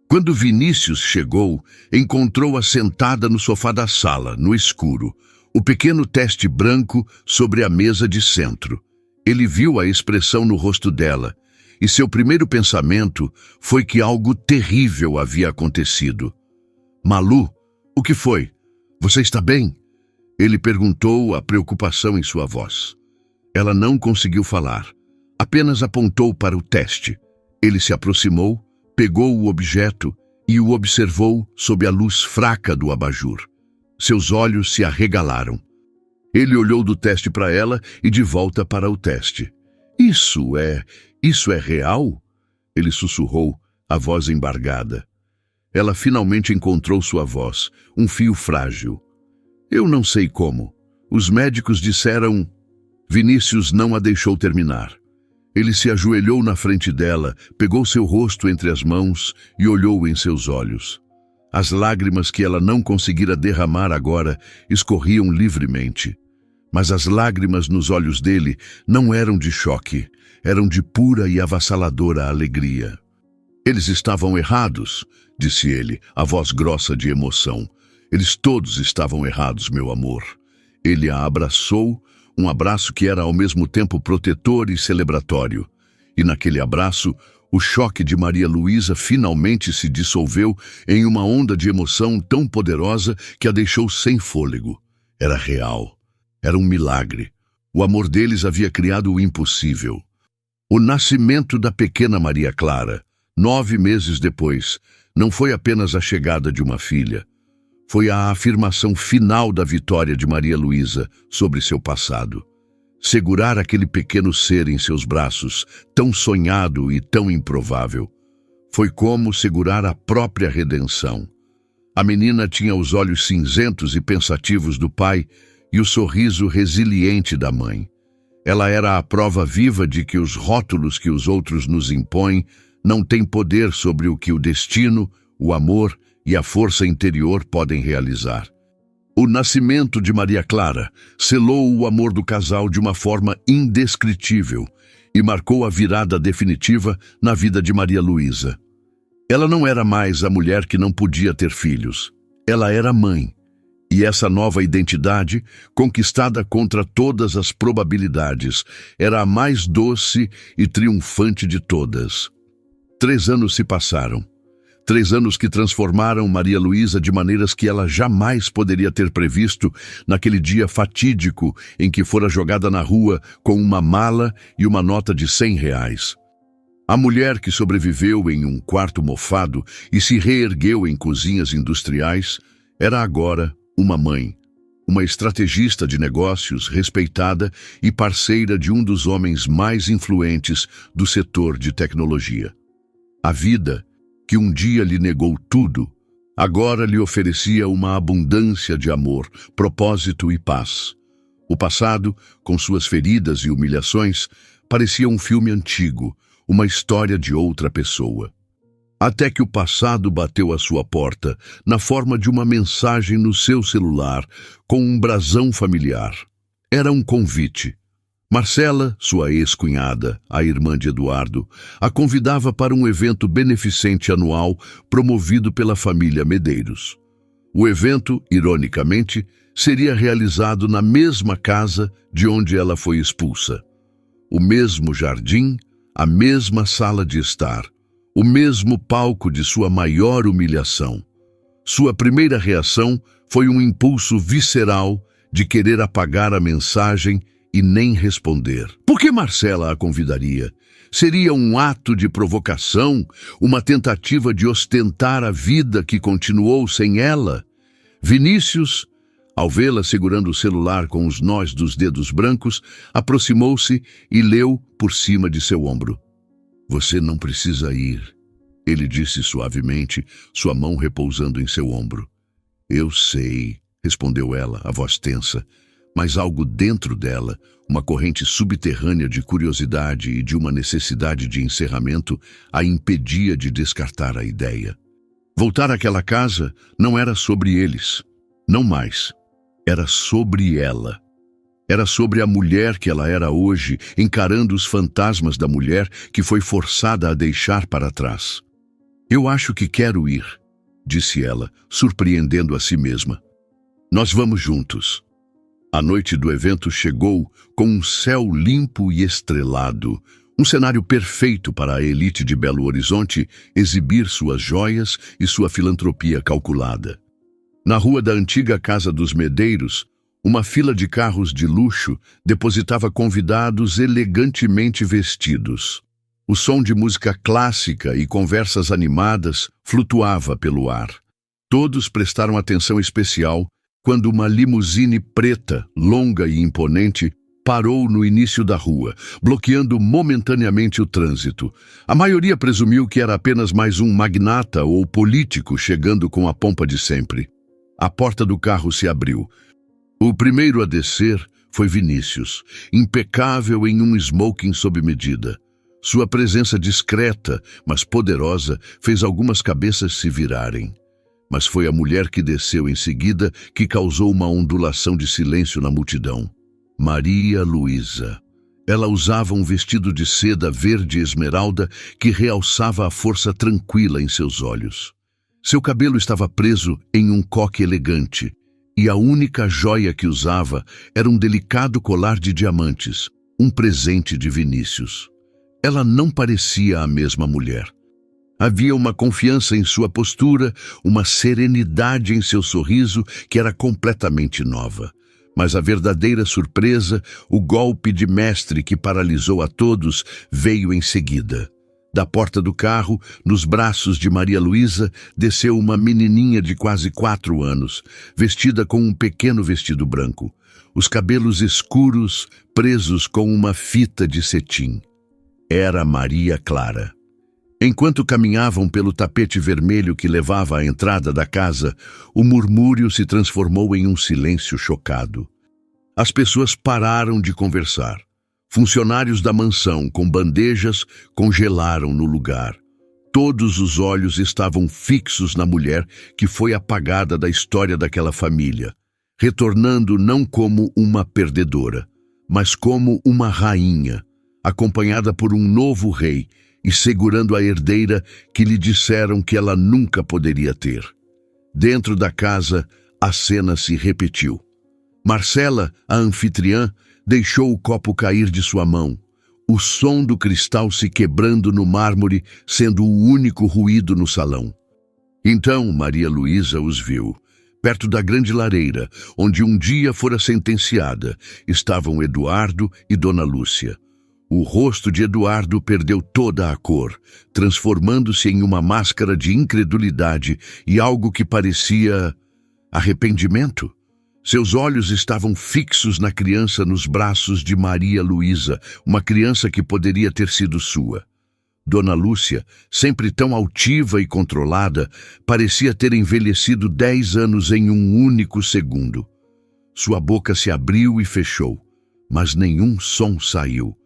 Quando Vinícius chegou, encontrou-a sentada no sofá da sala, no escuro, o pequeno teste branco sobre a mesa de centro. Ele viu a expressão no rosto dela, e seu primeiro pensamento foi que algo terrível havia acontecido. Malu, o que foi? Você está bem? Ele perguntou, a preocupação em sua voz. Ela não conseguiu falar, apenas apontou para o teste. Ele se aproximou, pegou o objeto e o observou sob a luz fraca do abajur. Seus olhos se arregalaram. Ele olhou do teste para ela e de volta para o teste. Isso é real? Ele sussurrou, a voz embargada. Ela finalmente encontrou sua voz, um fio frágil. Eu não sei como. Os médicos disseram... Vinícius não a deixou terminar. Ele se ajoelhou na frente dela, pegou seu rosto entre as mãos e olhou em seus olhos. As lágrimas que ela não conseguira derramar agora escorriam livremente. Mas as lágrimas nos olhos dele não eram de choque, eram de pura e avassaladora alegria. Eles estavam errados, disse ele, a voz grossa de emoção. Eles todos estavam errados, meu amor. Ele a abraçou, um abraço que era ao mesmo tempo protetor e celebratório. E naquele abraço, o choque de Maria Luísa finalmente se dissolveu em uma onda de emoção tão poderosa que a deixou sem fôlego. Era real. Era um milagre. O amor deles havia criado o impossível. O nascimento da pequena Maria Clara, 9 meses depois, não foi apenas a chegada de uma filha. Foi a afirmação final da vitória de Maria Luísa sobre seu passado. Segurar aquele pequeno ser em seus braços, tão sonhado e tão improvável, foi como segurar a própria redenção. A menina tinha os olhos cinzentos e pensativos do pai e o sorriso resiliente da mãe. Ela era a prova viva de que os rótulos que os outros nos impõem não têm poder sobre o que o destino, o amor e a força interior podem realizar. O nascimento de Maria Clara selou o amor do casal de uma forma indescritível e marcou a virada definitiva na vida de Maria Luísa. Ela não era mais a mulher que não podia ter filhos. Ela era mãe. E essa nova identidade, conquistada contra todas as probabilidades, era a mais doce e triunfante de todas. 3 anos se passaram. 3 anos que transformaram Maria Luísa de maneiras que ela jamais poderia ter previsto naquele dia fatídico em que fora jogada na rua com uma mala e uma nota de R$100. A mulher que sobreviveu em um quarto mofado e se reergueu em cozinhas industriais era agora uma mãe, uma estrategista de negócios respeitada e parceira de um dos homens mais influentes do setor de tecnologia. A vida, que um dia lhe negou tudo, agora lhe oferecia uma abundância de amor, propósito e paz. O passado, com suas feridas e humilhações, parecia um filme antigo, uma história de outra pessoa. Até que o passado bateu à sua porta, na forma de uma mensagem no seu celular, com um brasão familiar. Era um convite. Marcela, sua ex-cunhada, a irmã de Eduardo, a convidava para um evento beneficente anual promovido pela família Medeiros. O evento, ironicamente, seria realizado na mesma casa de onde ela foi expulsa. O mesmo jardim, a mesma sala de estar, o mesmo palco de sua maior humilhação. Sua primeira reação foi um impulso visceral de querer apagar a mensagem e nem responder. Por que Marcela a convidaria? Seria um ato de provocação, uma tentativa de ostentar a vida que continuou sem ela? Vinícius, ao vê-la segurando o celular com os nós dos dedos brancos, aproximou-se e leu por cima de seu ombro. Você não precisa ir, ele disse suavemente, sua mão repousando em seu ombro. Eu sei, respondeu ela, a voz tensa, mas algo dentro dela, uma corrente subterrânea de curiosidade e de uma necessidade de encerramento, a impedia de descartar a ideia. Voltar àquela casa não era sobre eles, não mais. Era sobre ela. Era sobre a mulher que ela era hoje, encarando os fantasmas da mulher que foi forçada a deixar para trás. Eu acho que quero ir, disse ela, surpreendendo a si mesma. Nós vamos juntos. A noite do evento chegou com um céu limpo e estrelado, um cenário perfeito para a elite de Belo Horizonte exibir suas joias e sua filantropia calculada. Na rua da antiga Casa dos Medeiros, uma fila de carros de luxo depositava convidados elegantemente vestidos. O som de música clássica e conversas animadas flutuava pelo ar. Todos prestaram atenção especial quando uma limusine preta, longa e imponente, parou no início da rua, bloqueando momentaneamente o trânsito. A maioria presumiu que era apenas mais um magnata ou político chegando com a pompa de sempre. A porta do carro se abriu. O primeiro a descer foi Vinícius, impecável em um smoking sob medida. Sua presença discreta, mas poderosa, fez algumas cabeças se virarem. Mas foi a mulher que desceu em seguida que causou uma ondulação de silêncio na multidão. Maria Luísa. Ela usava um vestido de seda verde esmeralda que realçava a força tranquila em seus olhos. Seu cabelo estava preso em um coque elegante, e a única joia que usava era um delicado colar de diamantes, um presente de Vinícius. Ela não parecia a mesma mulher. Havia uma confiança em sua postura, uma serenidade em seu sorriso que era completamente nova. Mas a verdadeira surpresa, o golpe de mestre que paralisou a todos, veio em seguida. Da porta do carro, nos braços de Maria Luísa, desceu uma menininha de quase 4 anos, vestida com um pequeno vestido branco. Os cabelos escuros, presos com uma fita de cetim. Era Maria Clara. Enquanto caminhavam pelo tapete vermelho que levava à entrada da casa, o murmúrio se transformou em um silêncio chocado. As pessoas pararam de conversar. Funcionários da mansão, com bandejas, congelaram no lugar. Todos os olhos estavam fixos na mulher que foi apagada da história daquela família, retornando não como uma perdedora, mas como uma rainha, acompanhada por um novo rei, e segurando a herdeira que lhe disseram que ela nunca poderia ter. Dentro da casa, a cena se repetiu. Marcela, a anfitriã, deixou o copo cair de sua mão, o som do cristal se quebrando no mármore, sendo o único ruído no salão. Então Maria Luísa os viu. Perto da grande lareira, onde um dia fora sentenciada, estavam Eduardo e Dona Lúcia. O rosto de Eduardo perdeu toda a cor, transformando-se em uma máscara de incredulidade e algo que parecia arrependimento. Seus olhos estavam fixos na criança nos braços de Maria Luísa, uma criança que poderia ter sido sua. Dona Lúcia, sempre tão altiva e controlada, parecia ter envelhecido 10 anos em um único segundo. Sua boca se abriu e fechou, mas nenhum som saiu.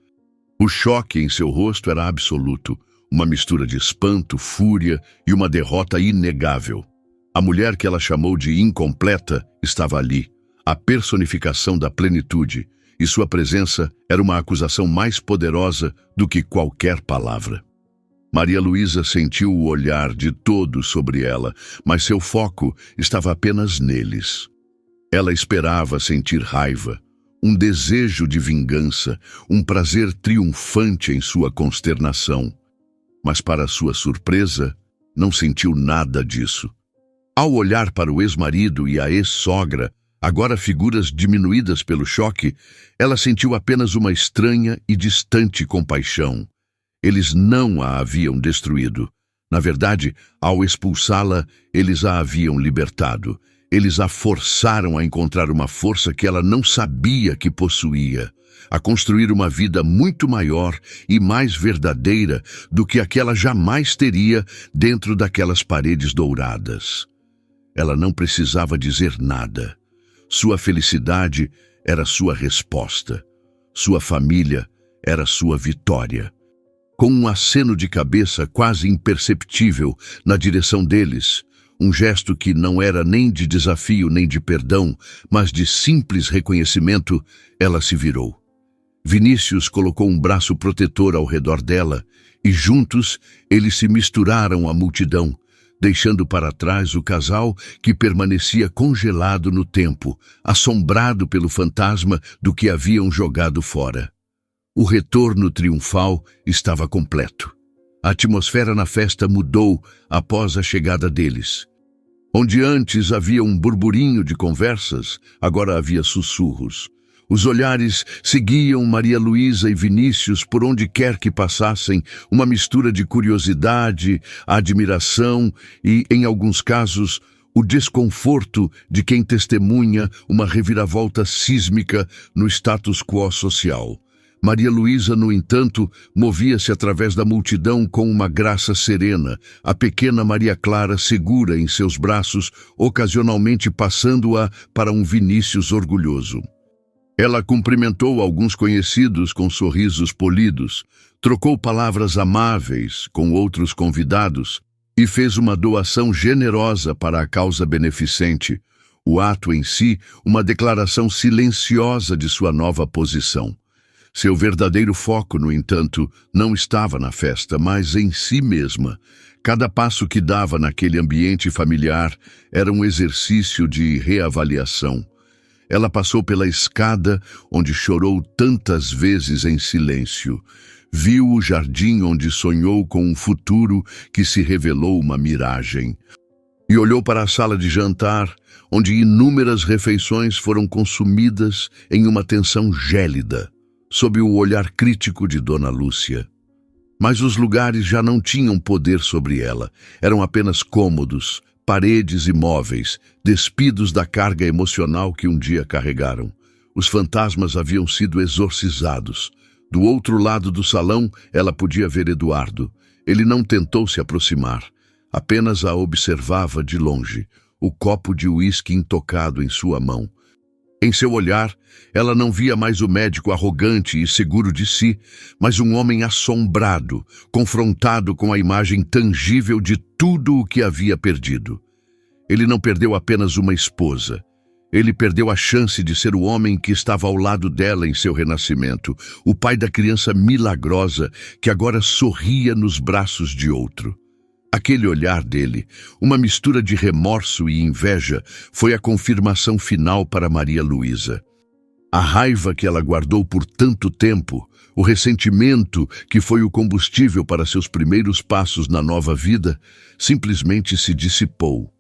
O choque em seu rosto era absoluto, uma mistura de espanto, fúria e uma derrota inegável. A mulher que ela chamou de incompleta estava ali, a personificação da plenitude, e sua presença era uma acusação mais poderosa do que qualquer palavra. Maria Luísa sentiu o olhar de todos sobre ela, mas seu foco estava apenas neles. Ela esperava sentir raiva, um desejo de vingança, um prazer triunfante em sua consternação. Mas, para sua surpresa, não sentiu nada disso. Ao olhar para o ex-marido e a ex-sogra, agora figuras diminuídas pelo choque, ela sentiu apenas uma estranha e distante compaixão. Eles não a haviam destruído. Na verdade, ao expulsá-la, eles a haviam libertado. Eles a forçaram a encontrar uma força que ela não sabia que possuía, a construir uma vida muito maior e mais verdadeira do que aquela jamais teria dentro daquelas paredes douradas. Ela não precisava dizer nada. Sua felicidade era sua resposta. Sua família era sua vitória. Com um aceno de cabeça quase imperceptível na direção deles, um gesto que não era nem de desafio nem de perdão, mas de simples reconhecimento, ela se virou. Vinícius colocou um braço protetor ao redor dela e juntos eles se misturaram à multidão, deixando para trás o casal que permanecia congelado no tempo, assombrado pelo fantasma do que haviam jogado fora. O retorno triunfal estava completo. A atmosfera na festa mudou após a chegada deles. Onde antes havia um burburinho de conversas, agora havia sussurros. Os olhares seguiam Maria Luísa e Vinícius por onde quer que passassem, uma mistura de curiosidade, admiração e, em alguns casos, o desconforto de quem testemunha uma reviravolta sísmica no status quo social. Maria Luísa, no entanto, movia-se através da multidão com uma graça serena, a pequena Maria Clara segura em seus braços, ocasionalmente passando-a para um Vinícius orgulhoso. Ela cumprimentou alguns conhecidos com sorrisos polidos, trocou palavras amáveis com outros convidados e fez uma doação generosa para a causa beneficente. O ato em si, uma declaração silenciosa de sua nova posição. Seu verdadeiro foco, no entanto, não estava na festa, mas em si mesma. Cada passo que dava naquele ambiente familiar era um exercício de reavaliação. Ela passou pela escada onde chorou tantas vezes em silêncio. Viu o jardim onde sonhou com um futuro que se revelou uma miragem. E olhou para a sala de jantar, onde inúmeras refeições foram consumidas em uma tensão gélida, sob o olhar crítico de Dona Lúcia. Mas os lugares já não tinham poder sobre ela, eram apenas cômodos, paredes e móveis, despidos da carga emocional que um dia carregaram. Os fantasmas haviam sido exorcizados. Do outro lado do salão, ela podia ver Eduardo. Ele não tentou se aproximar, apenas a observava de longe, o copo de uísque intocado em sua mão. Em seu olhar, ela não via mais o médico arrogante e seguro de si, mas um homem assombrado, confrontado com a imagem tangível de tudo o que havia perdido. Ele não perdeu apenas uma esposa. Ele perdeu a chance de ser o homem que estava ao lado dela em seu renascimento, o pai da criança milagrosa que agora sorria nos braços de outro. Aquele olhar dele, uma mistura de remorso e inveja, foi a confirmação final para Maria Luísa. A raiva que ela guardou por tanto tempo, o ressentimento que foi o combustível para seus primeiros passos na nova vida, simplesmente se dissipou.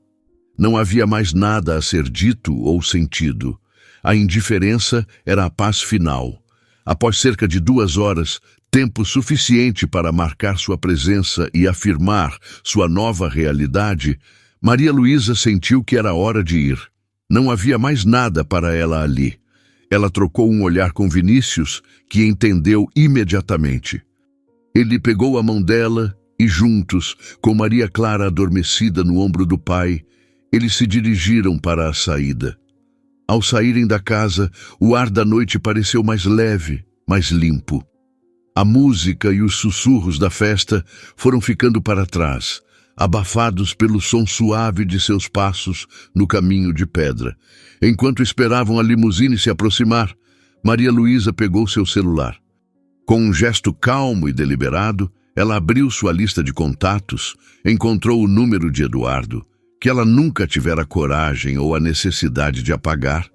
Não havia mais nada a ser dito ou sentido. A indiferença era a paz final. Após cerca de 2 horas, tempo suficiente para marcar sua presença e afirmar sua nova realidade, Maria Luísa sentiu que era hora de ir. Não havia mais nada para ela ali. Ela trocou um olhar com Vinícius, que entendeu imediatamente. Ele pegou a mão dela e juntos, com Maria Clara adormecida no ombro do pai, eles se dirigiram para a saída. Ao saírem da casa, o ar da noite pareceu mais leve, mais limpo. A música e os sussurros da festa foram ficando para trás, abafados pelo som suave de seus passos no caminho de pedra. Enquanto esperavam a limusine se aproximar, Maria Luísa pegou seu celular. Com um gesto calmo e deliberado, ela abriu sua lista de contatos, encontrou o número de Eduardo, que ela nunca tivera coragem ou a necessidade de apagar,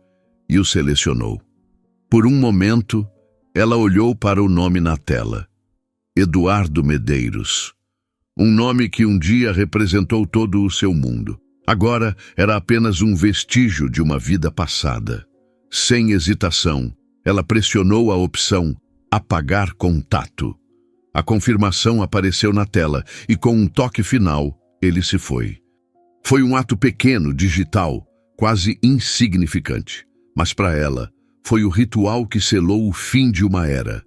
e o selecionou. Por um momento, ela olhou para o nome na tela. Eduardo Medeiros. Um nome que um dia representou todo o seu mundo. Agora era apenas um vestígio de uma vida passada. Sem hesitação, ela pressionou a opção apagar contato. A confirmação apareceu na tela e com um toque final, ele se foi. Foi um ato pequeno, digital, quase insignificante, mas para ela, foi o ritual que selou o fim de uma era.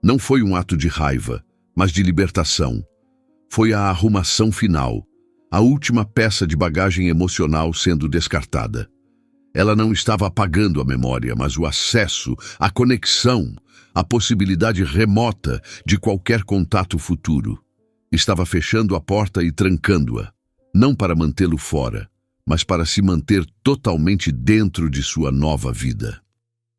Não foi um ato de raiva, mas de libertação. Foi a arrumação final, a última peça de bagagem emocional sendo descartada. Ela não estava apagando a memória, mas o acesso, a conexão, a possibilidade remota de qualquer contato futuro. Estava fechando a porta e trancando-a, não para mantê-lo fora, mas para se manter totalmente dentro de sua nova vida.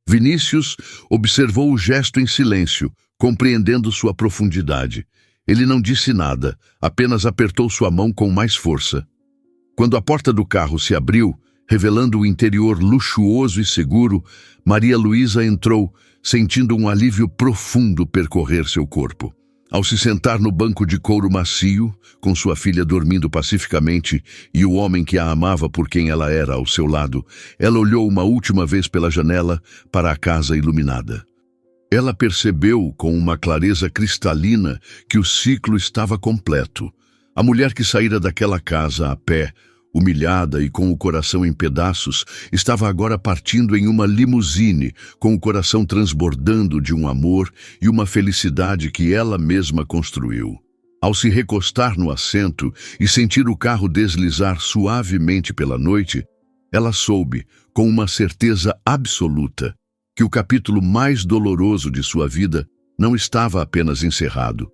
Vinícius observou o gesto em silêncio, compreendendo sua profundidade. Ele não disse nada, apenas apertou sua mão com mais força. Quando a porta do carro se abriu, revelando o interior luxuoso e seguro, Maria Luísa entrou, sentindo um alívio profundo percorrer seu corpo. Ao se sentar no banco de couro macio, com sua filha dormindo pacificamente e o homem que a amava por quem ela era ao seu lado, ela olhou uma última vez pela janela para a casa iluminada. Ela percebeu com uma clareza cristalina que o ciclo estava completo. A mulher que saíra daquela casa a pé, humilhada e com o coração em pedaços, estava agora partindo em uma limusine, com o coração transbordando de um amor e uma felicidade que ela mesma construiu. Ao se recostar no assento e sentir o carro deslizar suavemente pela noite, ela soube, com uma certeza absoluta, que o capítulo mais doloroso de sua vida não estava apenas encerrado,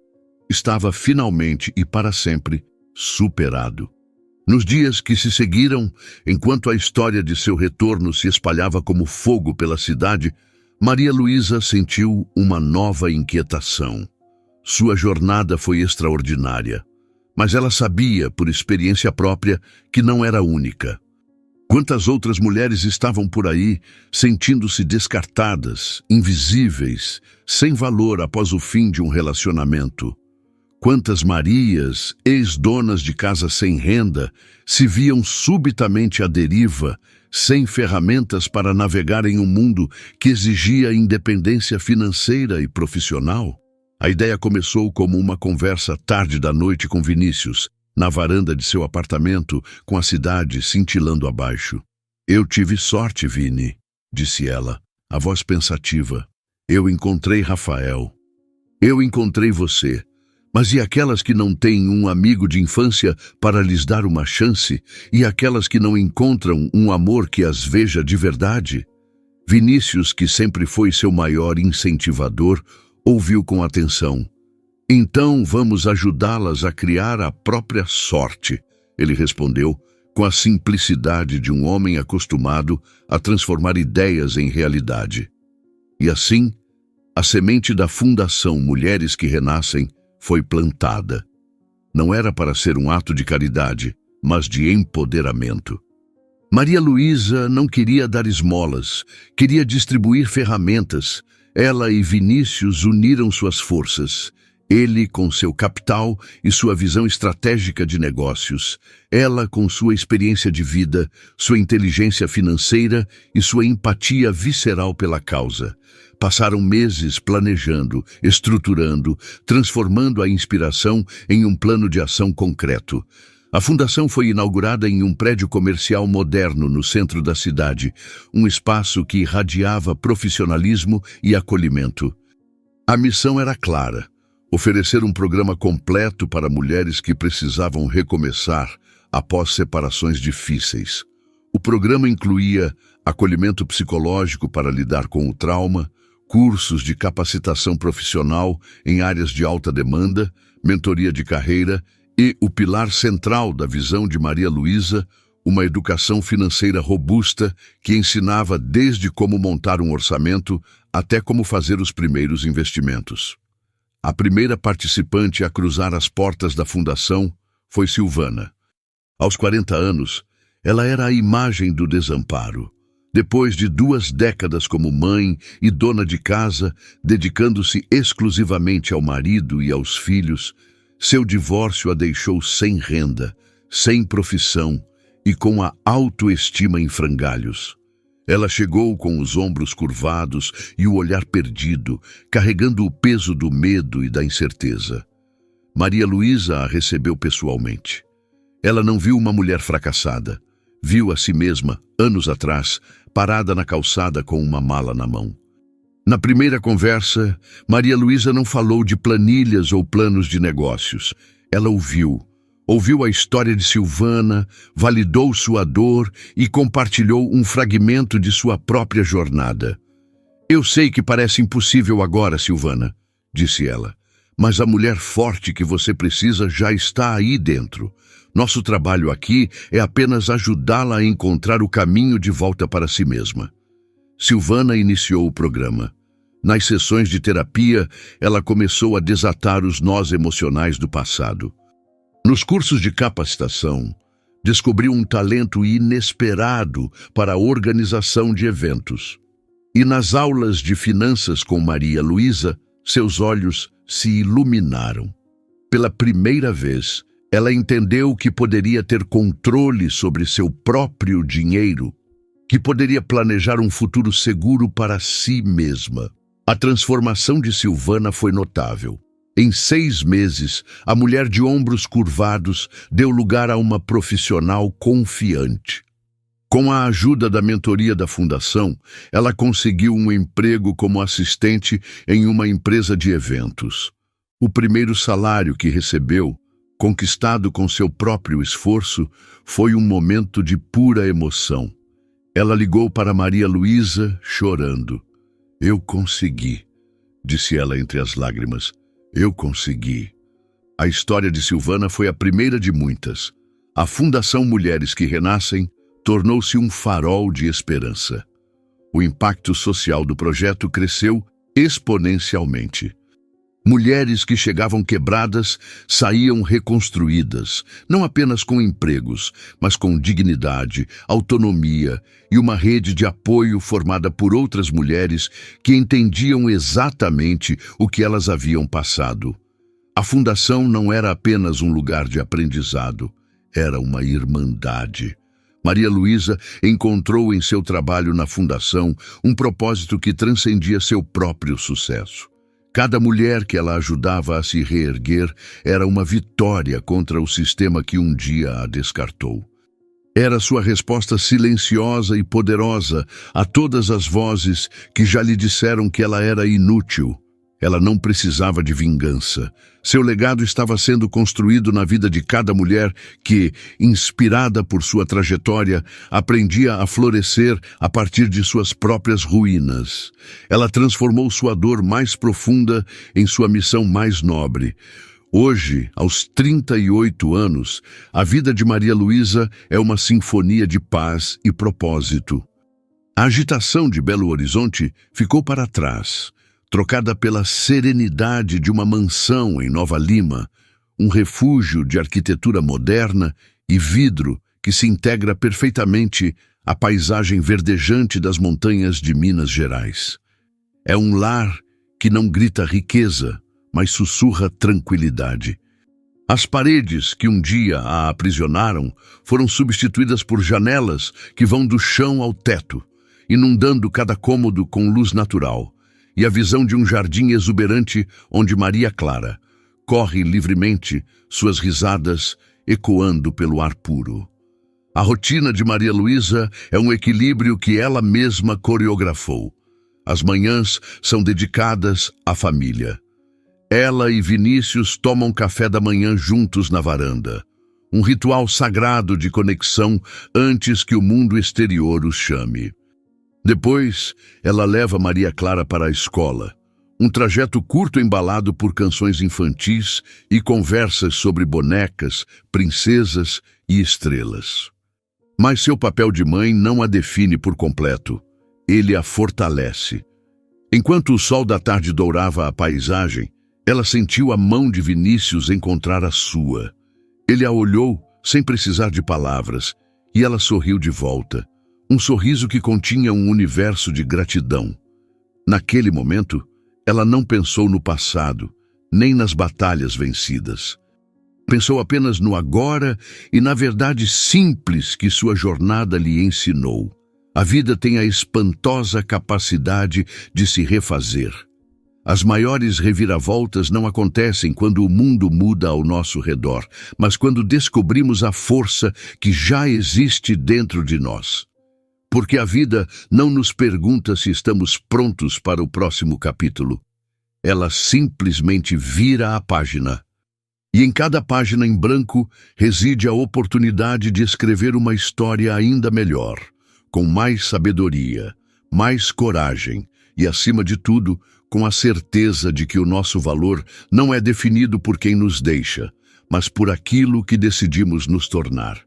estava finalmente e para sempre superado. Nos dias que se seguiram, enquanto a história de seu retorno se espalhava como fogo pela cidade, Maria Luísa sentiu uma nova inquietação. Sua jornada foi extraordinária, mas ela sabia, por experiência própria, que não era única. Quantas outras mulheres estavam por aí, sentindo-se descartadas, invisíveis, sem valor após o fim de um relacionamento? Quantas Marias, ex-donas de casa sem renda, se viam subitamente à deriva, sem ferramentas para navegar em um mundo que exigia independência financeira e profissional? A ideia começou como uma conversa tarde da noite com Vinícius, na varanda de seu apartamento, com a cidade cintilando abaixo. "Eu tive sorte, Vini", disse ela, a voz pensativa. "Eu encontrei Rafael. Eu encontrei você. Mas e aquelas que não têm um amigo de infância para lhes dar uma chance? E aquelas que não encontram um amor que as veja de verdade?" Vinícius, que sempre foi seu maior incentivador, ouviu com atenção. "Então vamos ajudá-las a criar a própria sorte", ele respondeu, com a simplicidade de um homem acostumado a transformar ideias em realidade. E assim, a semente da Fundação Mulheres que Renascem foi plantada. Não era para ser um ato de caridade, mas de empoderamento. Maria Luísa não queria dar esmolas, queria distribuir ferramentas. Ela e Vinícius uniram suas forças. Ele com seu capital e sua visão estratégica de negócios. Ela com sua experiência de vida, sua inteligência financeira e sua empatia visceral pela causa. Passaram meses planejando, estruturando, transformando a inspiração em um plano de ação concreto. A fundação foi inaugurada em um prédio comercial moderno no centro da cidade, um espaço que irradiava profissionalismo e acolhimento. A missão era clara: oferecer um programa completo para mulheres que precisavam recomeçar após separações difíceis. O programa incluía acolhimento psicológico para lidar com o trauma, cursos de capacitação profissional em áreas de alta demanda, mentoria de carreira e o pilar central da visão de Maria Luísa, uma educação financeira robusta que ensinava desde como montar um orçamento até como fazer os primeiros investimentos. A primeira participante a cruzar as portas da fundação foi Silvana. Aos 40 anos, ela era a imagem do desamparo. Depois de 2 décadas como mãe e dona de casa, dedicando-se exclusivamente ao marido e aos filhos, seu divórcio a deixou sem renda, sem profissão e com a autoestima em frangalhos. Ela chegou com os ombros curvados e o olhar perdido, carregando o peso do medo e da incerteza. Maria Luísa a recebeu pessoalmente. Ela não viu uma mulher fracassada. Viu a si mesma, anos atrás, parada na calçada com uma mala na mão. Na primeira conversa, Maria Luísa não falou de planilhas ou planos de negócios. Ela ouviu Ouviu a história de Silvana, validou sua dor e compartilhou um fragmento de sua própria jornada. Eu sei que parece impossível agora, Silvana, disse ela, mas a mulher forte que você precisa já está aí dentro. Nosso trabalho aqui é apenas ajudá-la a encontrar o caminho de volta para si mesma. Silvana iniciou o programa. Nas sessões de terapia, ela começou a desatar os nós emocionais do passado. Nos cursos de capacitação, descobriu um talento inesperado para a organização de eventos. E nas aulas de finanças com Maria Luísa, seus olhos se iluminaram. Pela primeira vez, ela entendeu que poderia ter controle sobre seu próprio dinheiro, que poderia planejar um futuro seguro para si mesma. A transformação de Silvana foi notável. Em 6 meses, a mulher de ombros curvados deu lugar a uma profissional confiante. Com a ajuda da mentoria da Fundação, ela conseguiu um emprego como assistente em uma empresa de eventos. O primeiro salário que recebeu, conquistado com seu próprio esforço, foi um momento de pura emoção. Ela ligou para Maria Luísa, chorando. Eu consegui, disse ela entre as lágrimas. Eu consegui. A história de Silvana foi a primeira de muitas. A Fundação Mulheres que Renascem tornou-se um farol de esperança. O impacto social do projeto cresceu exponencialmente. Mulheres que chegavam quebradas saíam reconstruídas, não apenas com empregos, mas com dignidade, autonomia e uma rede de apoio formada por outras mulheres que entendiam exatamente o que elas haviam passado. A Fundação não era apenas um lugar de aprendizado, era uma irmandade. Maria Luísa encontrou em seu trabalho na Fundação um propósito que transcendia seu próprio sucesso. Cada mulher que ela ajudava a se reerguer era uma vitória contra o sistema que um dia a descartou. Era sua resposta silenciosa e poderosa a todas as vozes que já lhe disseram que ela era inútil. Ela não precisava de vingança. Seu legado estava sendo construído na vida de cada mulher que, inspirada por sua trajetória, aprendia a florescer a partir de suas próprias ruínas. Ela transformou sua dor mais profunda em sua missão mais nobre. Hoje, aos 38 anos, a vida de Maria Luísa é uma sinfonia de paz e propósito. A agitação de Belo Horizonte ficou para trás, trocada pela serenidade de uma mansão em Nova Lima, um refúgio de arquitetura moderna e vidro que se integra perfeitamente à paisagem verdejante das montanhas de Minas Gerais. É um lar que não grita riqueza, mas sussurra tranquilidade. As paredes que um dia a aprisionaram foram substituídas por janelas que vão do chão ao teto, inundando cada cômodo com luz natural, e a visão de um jardim exuberante onde Maria Clara corre livremente, suas risadas ecoando pelo ar puro. A rotina de Maria Luísa é um equilíbrio que ela mesma coreografou. As manhãs são dedicadas à família. Ela e Vinícius tomam café da manhã juntos na varanda, um ritual sagrado de conexão antes que o mundo exterior os chame. Depois, ela leva Maria Clara para a escola, um trajeto curto embalado por canções infantis e conversas sobre bonecas, princesas e estrelas. Mas seu papel de mãe não a define por completo, ele a fortalece. Enquanto o sol da tarde dourava a paisagem, ela sentiu a mão de Vinícius encontrar a sua. Ele a olhou sem precisar de palavras, e ela sorriu de volta. Um sorriso que continha um universo de gratidão. Naquele momento, ela não pensou no passado, nem nas batalhas vencidas. Pensou apenas no agora e na verdade simples que sua jornada lhe ensinou. A vida tem a espantosa capacidade de se refazer. As maiores reviravoltas não acontecem quando o mundo muda ao nosso redor, mas quando descobrimos a força que já existe dentro de nós. Porque a vida não nos pergunta se estamos prontos para o próximo capítulo. Ela simplesmente vira a página. E em cada página em branco reside a oportunidade de escrever uma história ainda melhor, com mais sabedoria, mais coragem e, acima de tudo, com a certeza de que o nosso valor não é definido por quem nos deixa, mas por aquilo que decidimos nos tornar.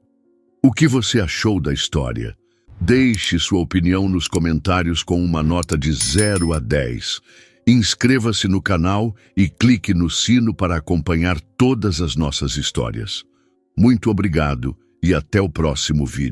O que você achou da história? Deixe sua opinião nos comentários com uma nota de 0 a 10. Inscreva-se no canal e clique no sino para acompanhar todas as nossas histórias. Muito obrigado e até o próximo vídeo.